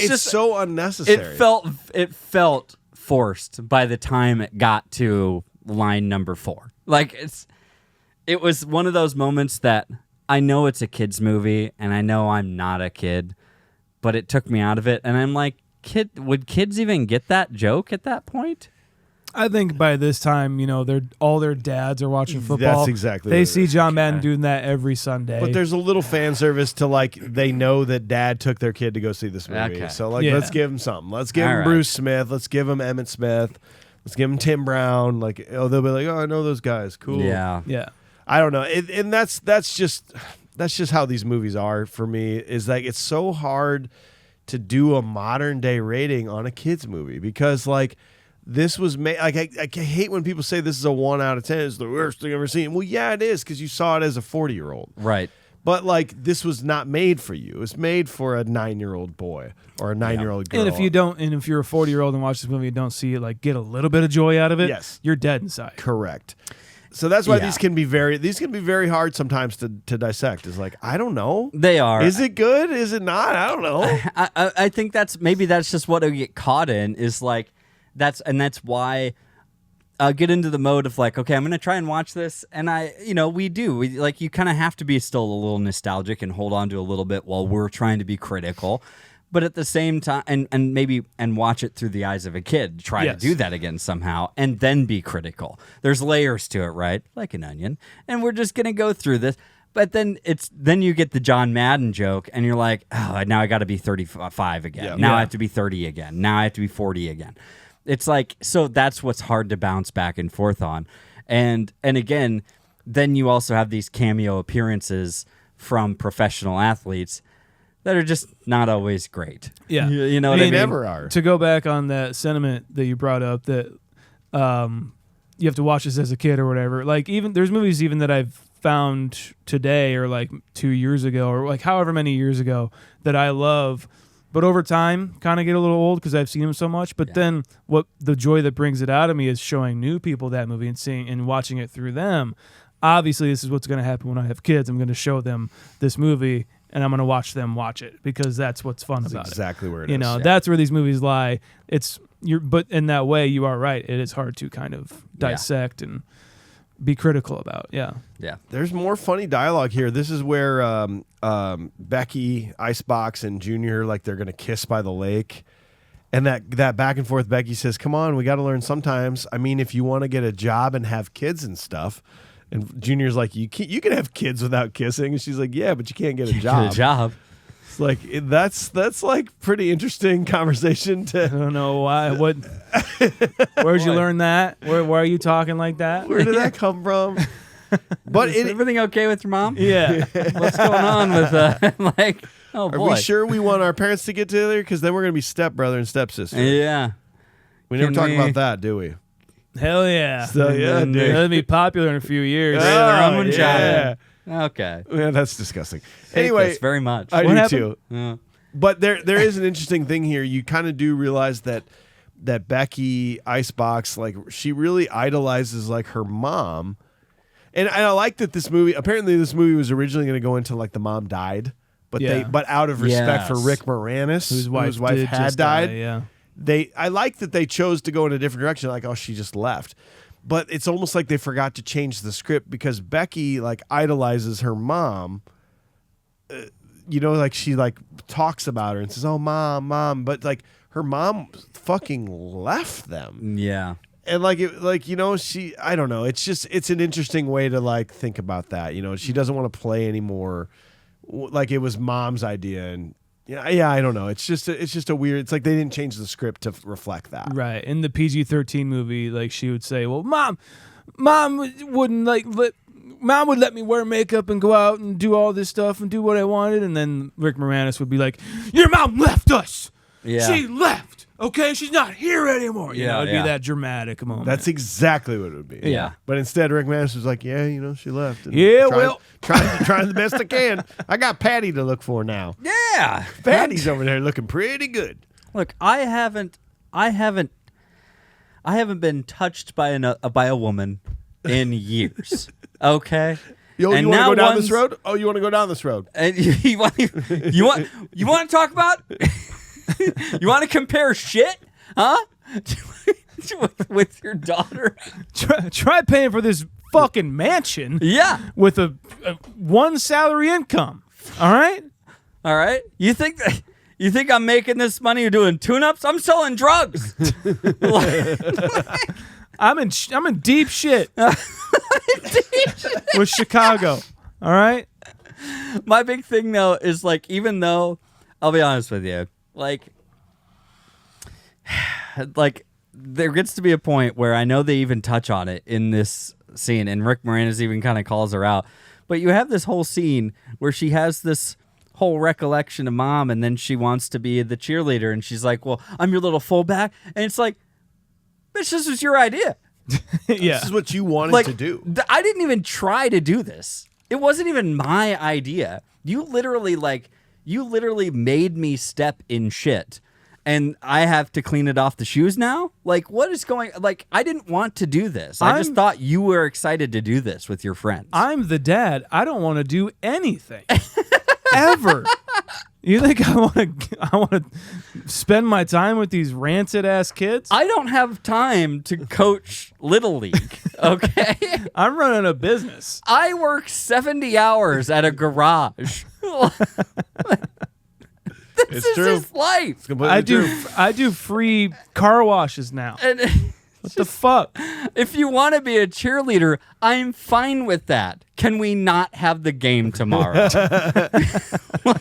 just so unnecessary. It felt forced by the time it got to line number 4. It was one of those moments that I know it's a kid's movie and I know I'm not a kid, but it took me out of it. And I'm like, would kids even get that joke at that point? I think by this time, all their dads are watching football. That's exactly They what it see is. John Madden doing that every Sunday. But there's a little fan service to they know that dad took their kid to go see this movie. Okay. So Yeah. let's give him something. Let's give All him right. Bruce Smith. Let's give him Emmett Smith. Let's give him Tim Brown. They'll be like, oh, I know those guys. Cool. Yeah. yeah. I don't know. And that's just that's just how these movies are for me. Is like it's so hard to do a modern day rating on a kids movie because like this was made. Like I hate when people say this is a 1 out of 10. It's the worst thing I've ever seen. Well, yeah, it is because you saw it as a 40-year-old. Right. But like this was not made for you. It was made for a 9-year-old boy or a 9-year-old girl. And if you're a 40-year-old and watch this movie and don't see it, like get a little bit of joy out of it, yes, you're dead inside. Correct. So that's why these can be very hard sometimes to dissect. It's like I don't know. They are. Is it good? Is it not? I don't know. I think that's just what I get caught in is like that's why. Get into the mode of like, okay, I'm going to try and watch this. And you kind of have to be still a little nostalgic and hold on to a little bit while we're trying to be critical. But at the same time, and watch it through the eyes of a kid, try to do that again somehow, and then be critical. There's layers to it, right? Like an onion. And we're just going to go through this. But then you get the John Madden joke, and you're like, oh, now I got to be 35 again. Yeah. Now I have to be 30 again. Now I have to be 40 again. It's like, so that's what's hard to bounce back and forth on. And again, then you also have these cameo appearances from professional athletes that are just not always great. Yeah. You know what I mean? They never are. To go back on that sentiment that you brought up that you have to watch this as a kid or whatever. Like even there's movies even that I've found today or like 2 years ago or like however many years ago that I love. But over time, kind of get a little old because I've seen them so much. But then, what the joy that brings it out of me is showing new people that movie and seeing and watching it through them. Obviously, this is what's going to happen when I have kids. I'm going to show them this movie, and I'm going to watch them watch it because that's what's fun about it. Exactly where it is. That's where these movies lie. But in that way, you are right. It is hard to kind of dissect and be critical about. Yeah. There's more funny dialogue here. This is where Becky, Icebox, and Junior, like they're gonna kiss by the lake, and that back and forth. Becky says, "Come on, we got to learn sometimes. I mean, if you want to get a job and have kids and stuff." And Junior's like, "You can have kids without kissing." And she's like, "Yeah, but you can't get a job." Get a job. It's like that's like pretty interesting conversation to. I don't know why. What? Where'd you learn that? Why are you talking like that? Where did that come from? But Is everything okay with your mom? Yeah. What's going on with like? Oh boy. Are we sure we want our parents to get together? Because then we're gonna be stepbrother and stepsister. Yeah. We never talk about that, do we? Hell yeah. So yeah, dude. That'll be popular in a few years. Yeah. Okay. Yeah, that's disgusting. Hate Anyway, this very much. I What do happened? too. Yeah. But there is an interesting thing here. You kind of do realize that Becky Icebox, like she really idolizes like her mom. And I like that this movie, apparently this movie was originally going to go into like the mom died, but but out of respect for Rick Moranis, whose wife had died, I like that they chose to go in a different direction. Like, oh, she just left. But it's almost like they forgot to change the script because Becky like idolizes her mom. Like she like talks about her and says, "Oh, mom," but like her mom fucking left them. Yeah. And I don't know. It's an interesting way to like think about that. She doesn't want to play anymore. Like it was mom's idea, and I don't know. It's just a weird. It's like they didn't change the script to reflect that. Right. In the PG-13 movie, like she would say, "Well, mom wouldn't Mom would let me wear makeup and go out and do all this stuff and do what I wanted," and then Rick Moranis would be like, "Your mom left us. Yeah. She left. Okay, she's not here anymore." It'd be that dramatic moment. That's exactly what it would be. Yeah. But instead, Rick Moranis was like, "Yeah, she left. And trying the best I can. I got Patty to look for now. Yeah. Patty's over there looking pretty good." Look, I haven't been touched by a woman in years. Okay. You want to go down this road? Oh, you want to go down this road? And you want to talk about? You want to compare shit, huh? with your daughter? Try paying for this fucking mansion. Yeah. With a one salary income. All right. You think I'm making this money doing tune-ups? I'm selling drugs. I'm in deep shit. With Chicago. All right. My big thing though is like, even though I'll be honest with you, like there gets to be a point where I know they even touch on it in this scene, and Rick Moranis even kind of calls her out. But you have this whole scene where she has this whole recollection of mom, and then she wants to be the cheerleader, and she's like, well, I'm your little fullback. And it's like, bitch, this was your idea. Yeah. This is what you wanted to do. I didn't even try to do this. It wasn't even my idea. You literally made me step in shit. And I have to clean it off the shoes now? Like, what is going... Like, I didn't want to do this. I just thought you were excited to do this with your friends. I'm the dad. I don't want to do anything. Ever. You think I want to spend my time with these rancid ass kids? I don't have time to coach Little League, okay? I'm running a business. I work 70 hours at a garage. This is true. his life. It's completely true. I do free car washes now. And What the fuck? if you want to be a cheerleader, I'm fine with that. Can we not have the game tomorrow?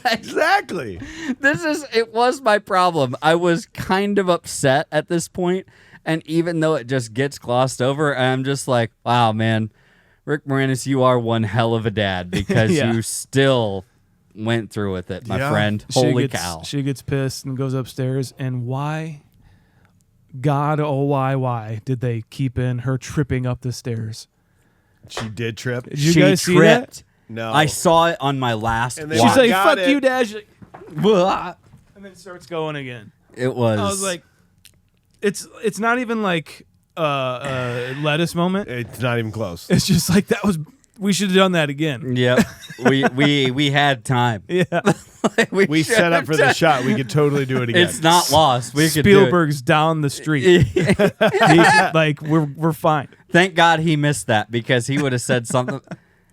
Exactly. It was my problem. I was kind of upset at this point, and even though it just gets glossed over, I'm just like, wow, man, Rick Moranis, you are one hell of a dad because Yeah. you still went through with it, my Yeah. friend. Holy she gets, cow. She gets pissed and goes upstairs. And why, God, oh, why did they keep in her tripping up the stairs? She did trip. Did you She guys see tripped. that? No. I saw it on my last And they watch. She's like, Got fuck it. you, Dad. She's like, Blah. and then starts going again. It was. I was like, it's not even like a lettuce moment. It's not even close. It's just like we should have done that again. Yep. we had time. Yeah. We should set up have for the done- shot. We could totally do it again. It's not lost. We could do it. Spielberg's down the street. Like we're fine. Thank God he missed that because he would have said something.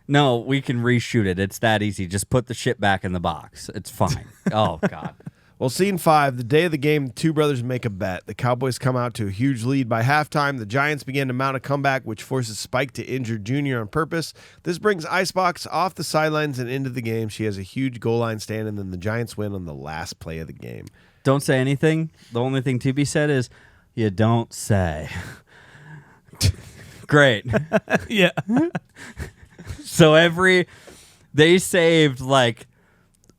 No, we can reshoot it. It's that easy. Just put the shit back in the box. It's fine. Oh, God. Well, scene 5, the day of the game, the two brothers make a bet. The Cowboys come out to a huge lead by halftime. The Giants begin to mount a comeback, which forces Spike to injure Junior on purpose. This brings Icebox off the sidelines and into the game. She has a huge goal line stand, and then the Giants win on the last play of the game. Don't say anything. The only thing to be said is, you don't say. Great. Yeah. So they saved like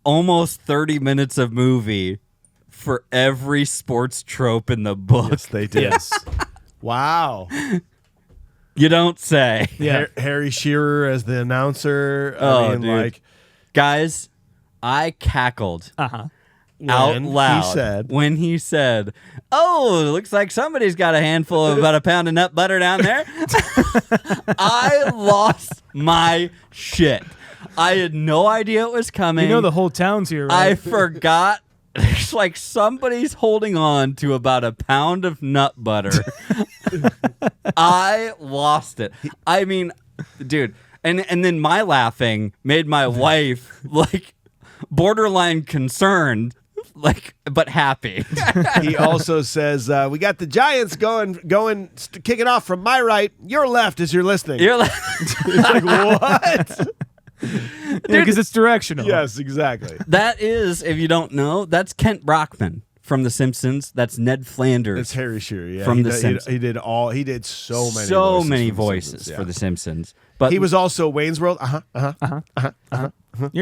almost 30 minutes of movie for every sports trope in the book. Yes, they did. Yes. Wow. You don't say. Yeah. Harry Shearer as the announcer. Oh, I mean, dude. like, Guys, I cackled out when loud he said, when he said, "Oh, it looks like somebody's got a handful of about a pound of nut butter down there." I lost my shit. I had no idea it was coming. You know the whole town's here, right? I forgot. It's like somebody's holding on to about a pound of nut butter. I lost it. I mean, dude, and then my laughing made my wife like borderline concerned, like but happy. he also says, we got the Giants kicking off from my right, your left as you're listening. You're like, It's like, what? because it's directional. Yes, exactly. that is, if you don't know, that's Kent Brockman from The Simpsons. That's Ned Flanders. It's Harry Shearer. Yeah, From he The did- Simpsons. He did so many so voices many for The voices Simpsons, for yeah. The Simpsons. But He was also Wayne's World. You're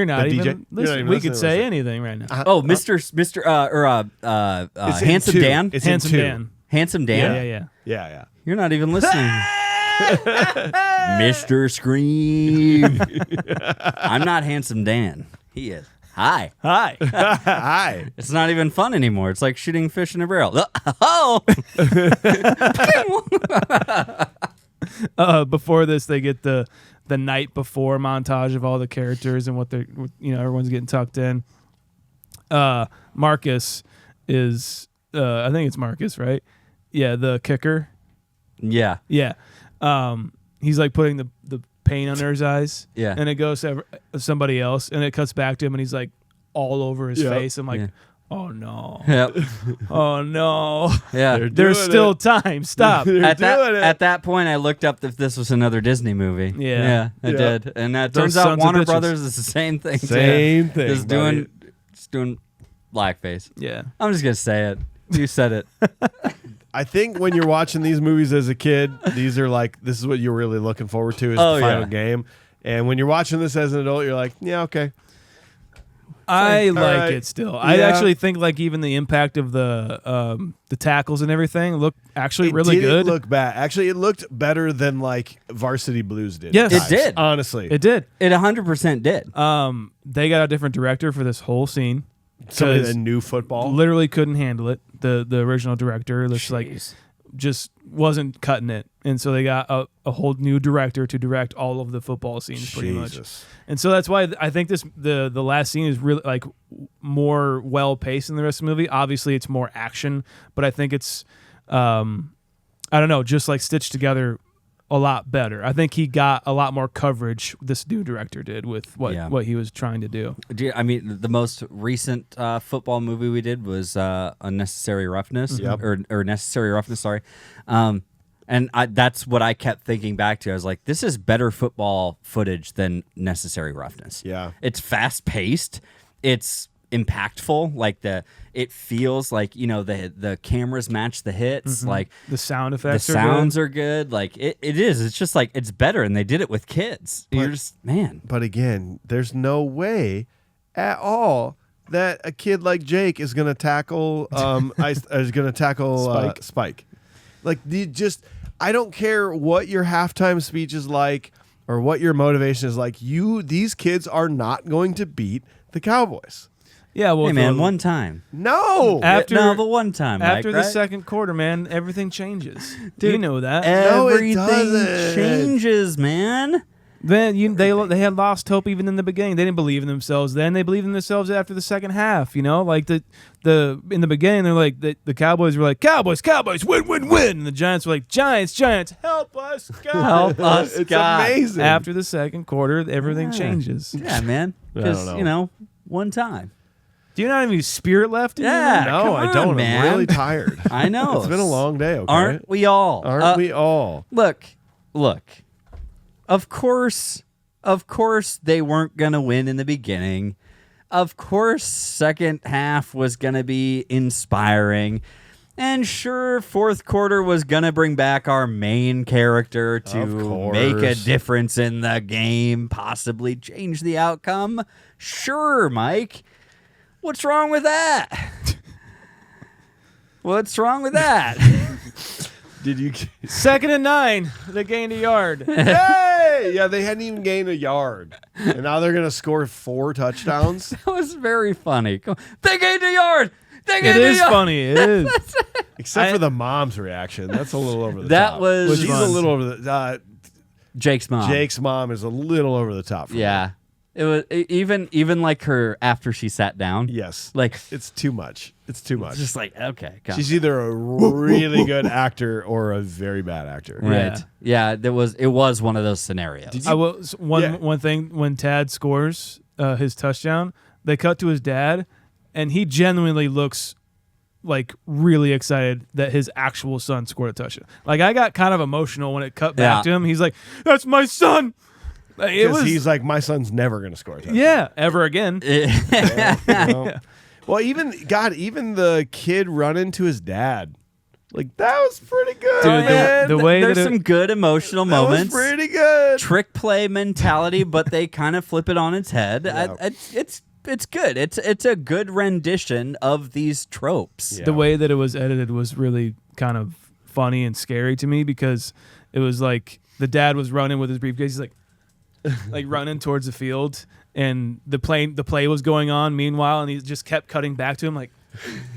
not The DJ. even You're not listening. even We listening could to say us. anything right now. It's in Handsome 2. Dan. It's Handsome in 2. Dan. Handsome Dan. Yeah. Yeah. You're not even listening. Mr. Scream. I'm not Handsome Dan. He is. Hi. Hi. Hi. It's not even fun anymore. It's like shooting fish in a barrel. Oh! Before this, they get the night before montage of all the characters and what they're, everyone's getting tucked in. Marcus is, I think it's Marcus, right? Yeah, the kicker. Yeah. Yeah. He's like putting the paint under his eyes. Yeah. And it goes to somebody else, and it cuts back to him, and he's like all over his Yeah. face. I'm like, Yeah. oh no. Yep. Oh no. Yeah. There's doing still it. time. Stop. At doing it. that point, I looked up if this was another Disney movie. Yeah. I Yeah. did, and that Those turns out sons of Warner bitches. Brothers is the same thing. too. Same thing. Just buddy. doing blackface. Yeah. I'm just gonna say it. You said it. I think when you're watching these movies as a kid, this is what you're really looking forward to is the final game. And when you're watching this as an adult, you're like, yeah, okay. I all like right. it still. I Yeah. actually think like even the impact of the tackles and everything look actually really It didn't good. look bad. Actually, it looked better than like Varsity Blues did. Yes. at It times, did. Honestly. It did. It 100% did. They got a different director for this whole scene. Somebody 'Cause that knew football. literally couldn't handle it. The original director just wasn't cutting it, and so they got a whole new director to direct all of the football scenes pretty much. Jesus. And so that's why I think the last scene is really like more well paced than the rest of the movie. Obviously, it's more action, but I think it's I don't know, just like stitched together a lot better. I think he got a lot more coverage. This new director did with what he was trying to do. I mean, the most recent football movie we did was Unnecessary Roughness, Yep. or Necessary Roughness, sorry. And that's what I kept thinking back to. I was like, this is better football footage than Necessary Roughness. Yeah. It's fast paced. It's impactful. Like it feels like, the cameras match the hits. Like The sound the effects sounds are are good. Like it is. It's just like it's better, and they did it with kids. You're just man. But again, there's no way at all that a kid like Jake is going to tackle Spike. Like I don't care what your halftime speech is like or what your motivation is like. These kids are not going to beat the Cowboys. Yeah, well, Hey man, one time. No. The one time. After Mike, the right? second quarter, man, everything changes. Dude, you know that. No, it Everything doesn't. changes, man. Then they had lost hope even in the beginning. They didn't believe in themselves. Then they believed in themselves after the second half. Like in the beginning, they're like the Cowboys were like Cowboys, win, and the Giants were like Giants, help us, God. Help us, It's God. amazing. After the second quarter, everything changes. Yeah, man. I don't Because know. one time. Do you not have any spirit left in Yeah. you? No, Come I on, don't. man. I'm really tired. I know. It's been a long day, okay? Aren't we all? Aren't we all? Look. Of course they weren't going to win in the beginning. Of course second half was going to be inspiring. And sure, fourth quarter was going to bring back our main character to Of make a course. difference in the game, possibly change the outcome. Sure, Mike. What's wrong with that? What's wrong with that? Did you? Second and 9, they gained a yard. Hey! Yeah, they hadn't even gained a yard, and now they're gonna score 4 touchdowns. That was very funny. They gained a yard. They It gained a is yard. funny. It is. Except for the mom's reaction. That's a little over the That top. was She's a fun. little over the. Jake's mom. Jake's mom is a little over the top. For me. Yeah. It was even like her after she sat down. Yes. Like It's too much. It's too much. just like okay. Come. She's either a really good actor or a very bad actor. right. Yeah. It was one of those scenarios. I will Yeah. one thing when Tad scores his touchdown, they cut to his dad, and he genuinely looks like really excited that his actual son scored a touchdown. Like I got kind of emotional when it cut back Yeah. to him. He's like, "That's my son." Like, it Because was he's like, my son's never going to score a touchdown. yeah, ever again. Well, even the kid running to his dad, like that was pretty good, Dude, man. the way There's that it- some good emotional that was moments. pretty good. Trick play mentality, but they kind of flip it on its head. It's good. It's a good rendition of these tropes. Yeah. The way that it was edited was really kind of funny and scary to me because it was like the dad was running with his briefcase. He's like running towards the field, and the play was going on meanwhile, and he just kept cutting back to him like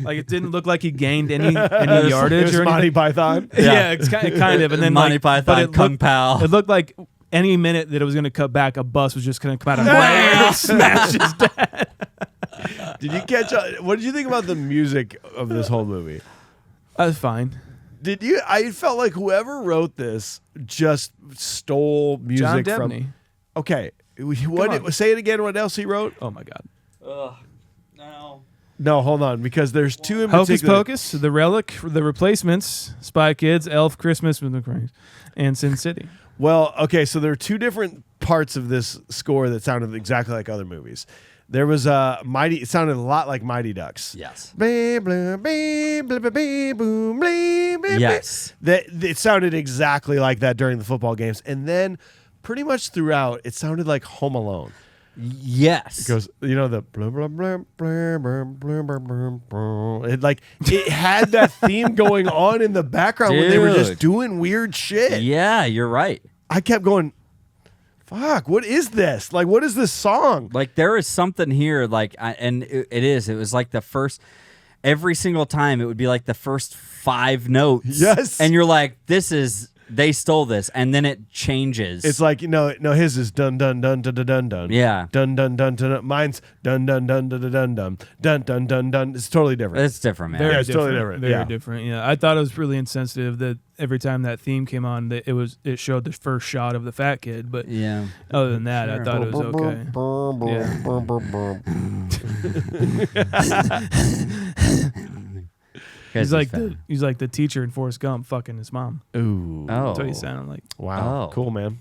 it didn't look like he gained any yardage It's or Monty anything. Python. Yeah, it's kind of, and then Monty like, but Python, it Kung looked, Pao. It looked like any minute that it was going to cut back, a bus was just going to come out of nowhere and smash his dad. Did you catch? What did you think about the music of this whole movie? That was fine. Did you? I felt like whoever wrote this just stole John music Debney. from. Okay, on. say it again. What else he wrote? Oh my God. No. No, hold on, because there's 2 in Hocus particular. Pocus, The Relic, The Replacements, Spy Kids, Elf, Christmas with the Cranks, and Sin City. Well, okay, so there are 2 different parts of this score that sounded exactly like other movies. There was Mighty. It sounded a lot like Mighty Ducks. Yes. Blah, blah, blah, blah, blah, blah, boom, blah, blah, Yes. blah. It sounded exactly like that during the football games. And then pretty much throughout, it sounded like Home Alone. Yes. It goes, the blah, blah, blah, blah, blah, blah, blah, blah. It had that theme going on in the background when they were just Dude. doing weird shit. Yeah, you're right. I kept going, fuck, what is this? Like, what is this song? Like there is something here, it was like the first, every single time it would be like the first 5 notes. Yes. And you're like, they stole this, and then it changes. It's like, no, his is dun dun dun dun dun dun dun. Yeah. Dun dun dun dun dun. Mine's dun dun dun dun dun dun dun dun dun dun dun. It's totally different. It's different, man. Very Yeah, it's different. totally different. Very Yeah. different. Yeah, I thought it was really insensitive that every time that theme came on, that it showed the first shot of the fat kid. But Yeah. other than that, I thought it was okay. He's like the teacher in Forrest Gump fucking his mom. Ooh. Oh. That's what he sounded like. Wow. Oh. Cool, man.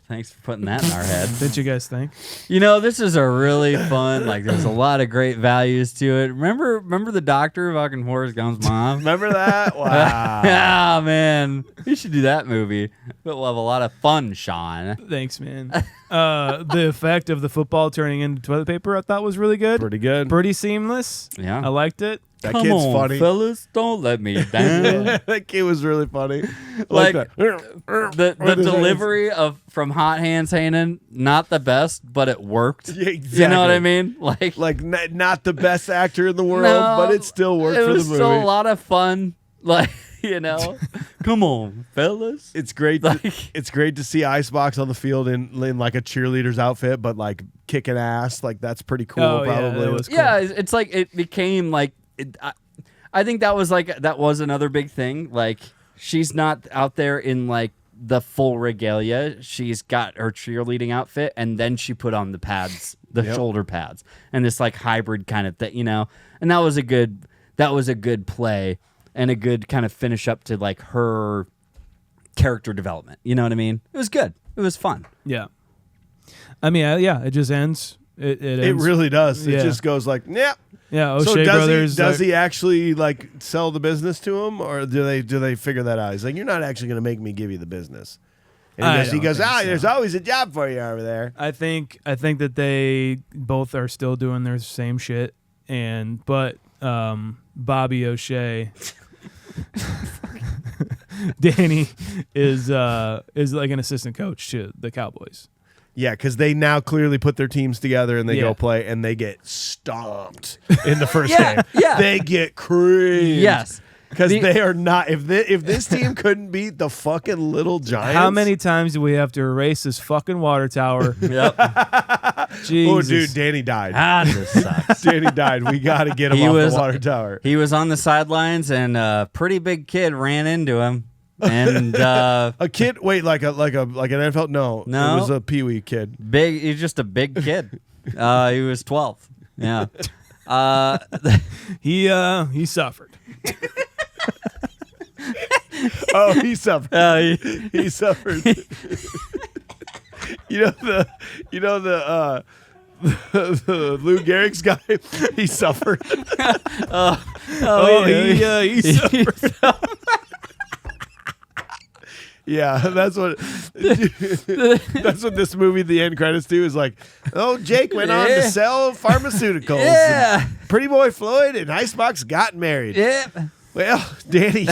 Thanks for putting that in our head. Didn't you guys think? This is a really fun, there's a lot of great values to it. Remember the doctor fucking Forrest Gump's mom? Remember that? Wow. Yeah, man. We should do that movie. We'll have a lot of fun, Sean. Thanks, man. The effect of the football turning into toilet paper I thought was really good. Pretty good. Pretty seamless. Yeah. I liked it. That Come kid's on, funny. fellas, don't let me down. That kid was really funny. Like, that. the delivery from Hot Hands Hanen, not the best, but it worked. Yeah, exactly. You know what I mean? Like not the best actor in the world, No, but it still worked it for the was movie. still a lot of fun. Come on, fellas. It's great. It's great to see Icebox on the field in like a cheerleader's outfit, but like kicking ass. Like that's pretty cool. Oh, yeah, probably. that was cool. Yeah, it's like it became like. I think that was another big thing. Like she's not out there in like the full regalia. She's got her cheerleading outfit, and then she put on the pads, shoulder pads, and this like hybrid kind of thing, And that was a good play and a good kind of finish up to like her character development. You know what I mean? It was good. It was fun. Yeah. I mean, it just ends. It ends. really does. Yeah. It just goes like, yeah. Yeah, O'Shea So Brothers. does he actually like sell the business to him, or do they figure that out? He's like, you're not actually going to make me give you the business. And he goes, there's always a job for you over there. I think that they both are still doing their same shit, but Bobby O'Shea, Danny is like an assistant coach to the Cowboys. Yeah, because they now clearly put their teams together and they go Yeah. play and they get stomped in the first Yeah, game. yeah. They get creamed. Yes. Because they are not. If this team couldn't beat the fucking Little Giants, How many times do we have to erase this fucking water tower? Yep. Jesus. Oh, dude, Danny died. This sucks. Danny died. We got to get him He off was- the water tower. He was on the sidelines, and a pretty big kid ran into him. And A kid? Wait, like an NFL? No, No. It was a peewee kid. he's just a big kid. He was 12. Yeah. He suffered. Oh, he suffered. He suffered. the Lou Gehrig's guy. He suffered. He suffered. Yeah, that's what this movie, the end credits do, is like, oh, Jake went on to sell pharmaceuticals. Yeah. And Pretty Boy Floyd and Icebox got married. Yeah. Well, Danny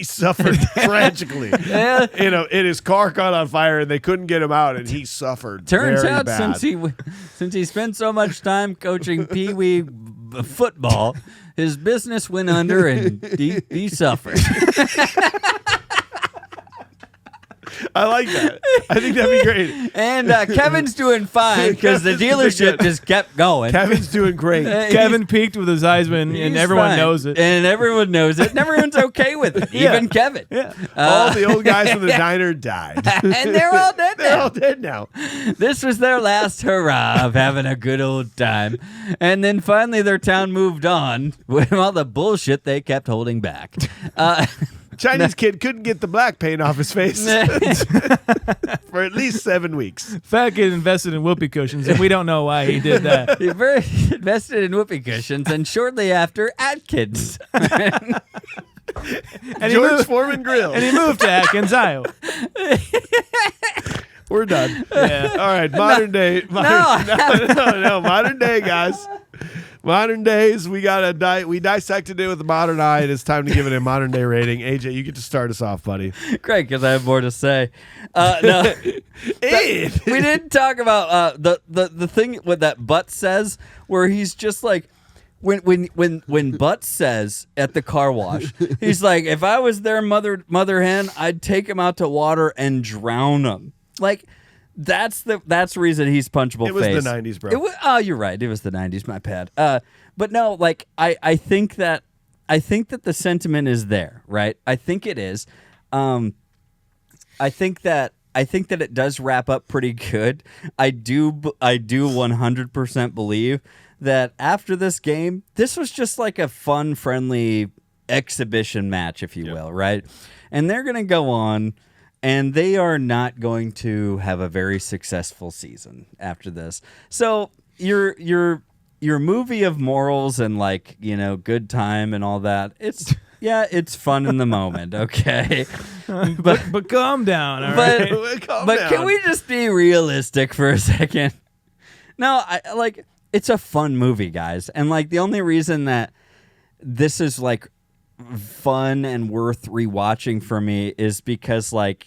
suffered tragically. Yeah. And his car caught on fire and they couldn't get him out and he suffered. Turns very out bad. since he spent so much time coaching Pee Wee football, his business went under and he suffered. I like that. I think that'd be great. And Kevin's doing fine because the Kevin's doing dealership good. just kept going. Kevin's doing great. Kevin peaked with his Heisman, and He's everyone fine. knows it. And everyone knows it. And everyone's okay with it. Yeah. Even Kevin. Yeah. All the old guys from the diner died. And they're all dead They're now. all dead now. This was their last hurrah of having a good old time. And then finally their town moved on with all the bullshit they kept holding back. Chinese kid couldn't get the black paint off his face for at least 7 weeks. Fat kid invested in whoopee cushions, and we don't know why he did that. He very invested in whoopee cushions and shortly after Atkins. And George Foreman Grill. And he moved to Atkins, Iowa. We're done. Yeah. All right. Modern day. No. Modern day, guys. Modern days. We dissected it with the modern eye, and it's time to give it a modern day rating. AJ, you get to start us off, buddy. Great, because I have more to say. No, we didn't talk about the thing what that Butts says, where he's just like, when Butts says at the car wash, he's like, if I was their mother hen, I'd take him out to water and drown him. Like, that's the reason he's punchable. It was face. the 90s, bro. You're right. It was the 90s. My bad. But no, like I think that the sentiment is there, right? I think it is. I think that it does wrap up pretty good. I do 100% believe that after this game, this was just like a fun, friendly exhibition match, if you will, right? And they're going to go on, and they are not going to have a very successful season after this. So your movie of morals and, like, you know, good time and all that, it's fun in the moment, okay? But calm down, all right? But can we just be realistic for a second? No, it's a fun movie, guys. And, like, the only reason that this is, like, fun and worth rewatching for me is because I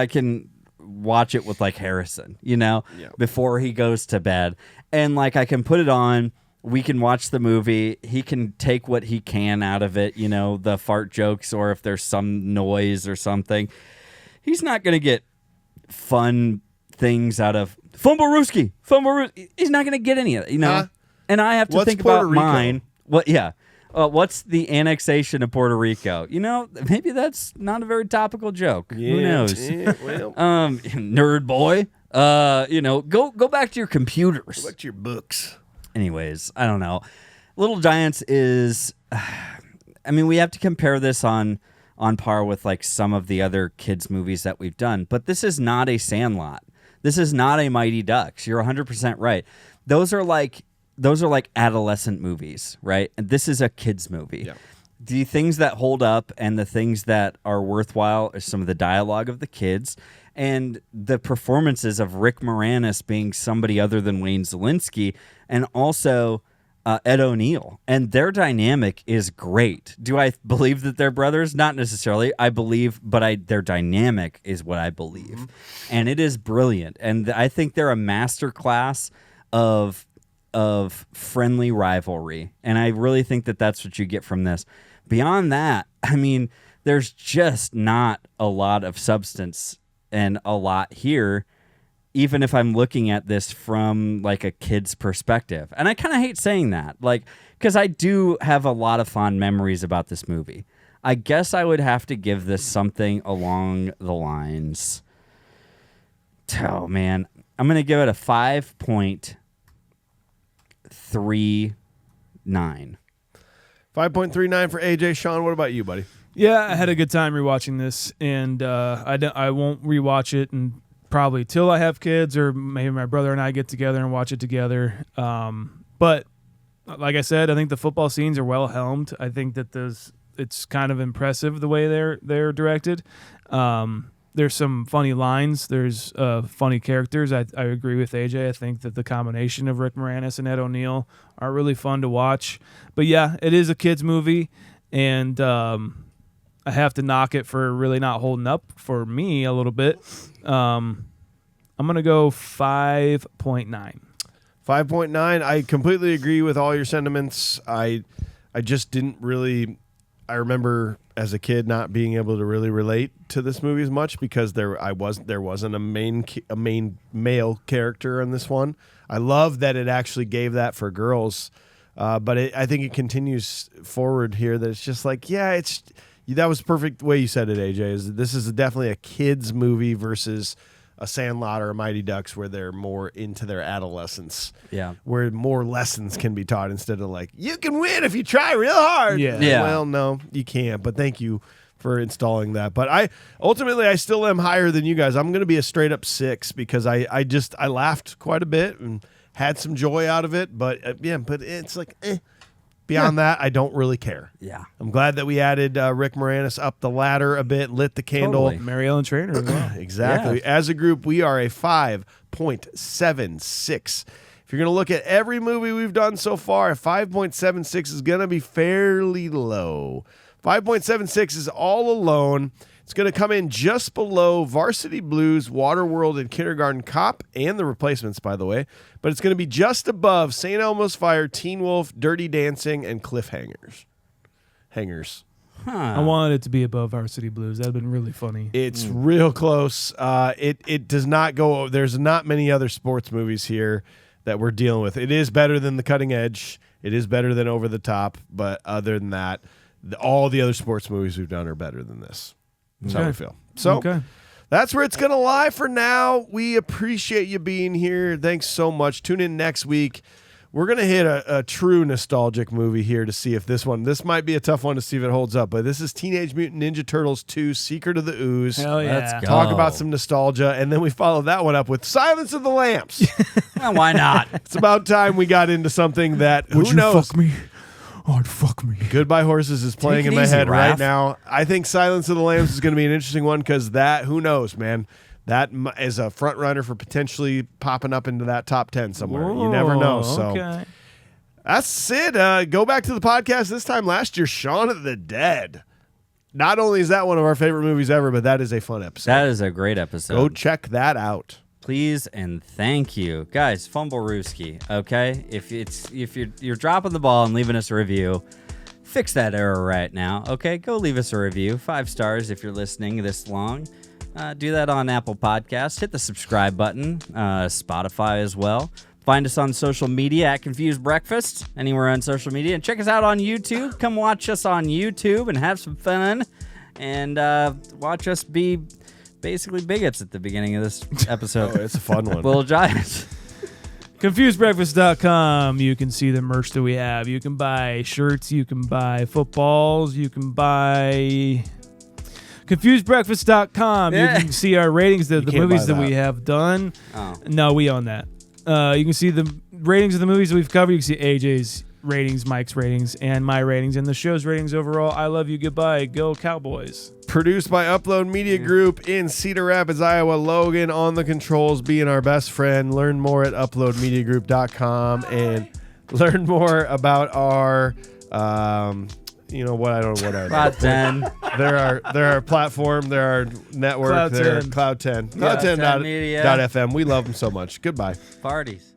can watch it with, like, Harrison, you know, before he goes to bed. And, like, I can put it on. We can watch the movie. He can take what he can out of it, you know, the fart jokes, or if there's some noise or something. He's not going to get fun things out of Fumble-Rooski. He's not going to get any of it, you know? And I have to think Puerto about Rico? mine. What's the annexation of Puerto Rico? You know, maybe that's not a very topical joke. Who knows? Yeah, well, nerd boy. You know, go back to your computers. go back to your books. Anyways, I don't know. Little Giants is, I mean, we have to compare this on par with, like, some of the other kids' movies that we've done, but this is not a Sandlot. This is not a Mighty Ducks. You're 100% right. Those are like adolescent movies, right? And this is a kids' movie. Yeah. The things that hold up and the things that are worthwhile are some of the dialogue of the kids and the performances of Rick Moranis being somebody other than Wayne Szalinski, and also Ed O'Neill. And their dynamic is great. Do I believe that they're brothers? Not necessarily. I believe, but their dynamic is what I believe. Mm-hmm. And it is brilliant. And I think they're a masterclass of friendly rivalry. And I really think that that's what you get from this. Beyond that, I mean, there's just not a lot of substance and a lot here, even if I'm looking at this from, like, a kid's perspective. And I kind of hate saying that, like, because I do have a lot of fond memories about this movie. I guess I would have to give this something along the lines. Oh, man. I'm going to give it a 5.39. 5.39 for AJ. Sean, what about you, buddy? Yeah, I had a good time rewatching this, and I won't rewatch it and probably till I have kids, or maybe my brother and I get together and watch it together. But like I said, I think the football scenes are well helmed. I think that it's kind of impressive the way they're directed. There's some funny lines. There's funny characters. I agree with AJ. I think that the combination of Rick Moranis and Ed O'Neill are really fun to watch. But yeah, it is a kids movie, and I have to knock it for really not holding up for me a little bit. I'm gonna go 5.9. 5.9. I completely agree with all your sentiments. I just didn't really. I remember as a kid not being able to really relate to this movie as much because there wasn't a main male character in this one. I love that it actually gave that for girls, but I think it continues forward here. That it's just like, that was the perfect way you said it, AJ. This is definitely a kids movie versus a Sandlot or a Mighty Ducks, where they're more into their adolescence. Yeah. Where more lessons can be taught instead of, like, you can win if you try real hard. Yeah. Well, no, you can't. But thank you for installing that. But I still am higher than you guys. I'm going to be a straight up 6 because I laughed quite a bit and had some joy out of it. But but it's like, Beyond that, I don't really care. Yeah. I'm glad that we added Rick Moranis up the ladder a bit, lit the candle. Totally. Mary Ellen Trainor as well. Exactly. Yeah. As a group, we are a 5.76. If you're going to look at every movie we've done so far, 5.76 is going to be fairly low. 5.76 is All Alone. It's going to come in just below Varsity Blues, Waterworld, and Kindergarten Cop, and The Replacements, by the way. But it's going to be just above St. Elmo's Fire, Teen Wolf, Dirty Dancing, and Cliffhangers. Hangers. I wanted it to be above Varsity Blues. That'd been really funny. It's real close. It does not go. There's not many other sports movies here that we're dealing with. It is better than The Cutting Edge. It is better than Over the Top. But other than that, all the other sports movies we've done are better than this. That's how we feel. So that's where it's going to lie for now. We appreciate you being here. Thanks so much. Tune in next week. We're going to hit a true nostalgic movie here to see if this might be a tough one to see if it holds up, but this is Teenage Mutant Ninja Turtles 2, Secret of the Ooze. Hell yeah. Let's go. Talk about some nostalgia, and then we follow that one up with Silence of the Lambs. Well, why not? It's about time we got into something that, Would who you knows? fuck me? Oh, fuck me. Goodbye Horses is playing Take in it my easy, head Raph. right now. I think Silence of the Lambs is going to be an interesting one because that, who knows, man? That is a front runner for potentially popping up into that top 10 somewhere. You never know. So Okay. that's it. Go back to the podcast this time last year, Shaun of the Dead. Not only is that one of our favorite movies ever, but that is a fun episode. That is a great episode. Go check that out. Please and thank you, guys. Fumble Rooski. Okay, if you're dropping the ball and leaving us a review, fix that error right now. Okay, go leave us a review. 5 stars if you're listening this long. Do that on Apple Podcasts. Hit the subscribe button. Spotify as well. Find us on social media at Confused Breakfast, anywhere on social media. And check us out on YouTube. Come watch us on YouTube and have some fun. And watch us be basically bigots at the beginning of this episode. Oh, it's a fun one. Little Giants. ConfusedBreakfast.com. You can see the merch that we have. You can buy shirts. You can buy footballs. You can buy... ConfusedBreakfast.com. Yeah. You can see our ratings of the can't movies buy that we that. have done. Oh. No, we own that. You can see the ratings of the movies that we've covered. You can see AJ's ratings, Mike's ratings, and my ratings, and the show's ratings overall. I love you. Goodbye. Go Cowboys. Produced by Upload Media Group in Cedar Rapids, Iowa. Logan on the controls, being our best friend. Learn more at uploadmediagroup.com and learn more about our, you know what? I don't know what I. Cloud 10. There are platform, there are network, Cloud there are 10. Cloud 10. Cloud 10 Media. Cloud10.fm. We love them so much. Goodbye. Parties.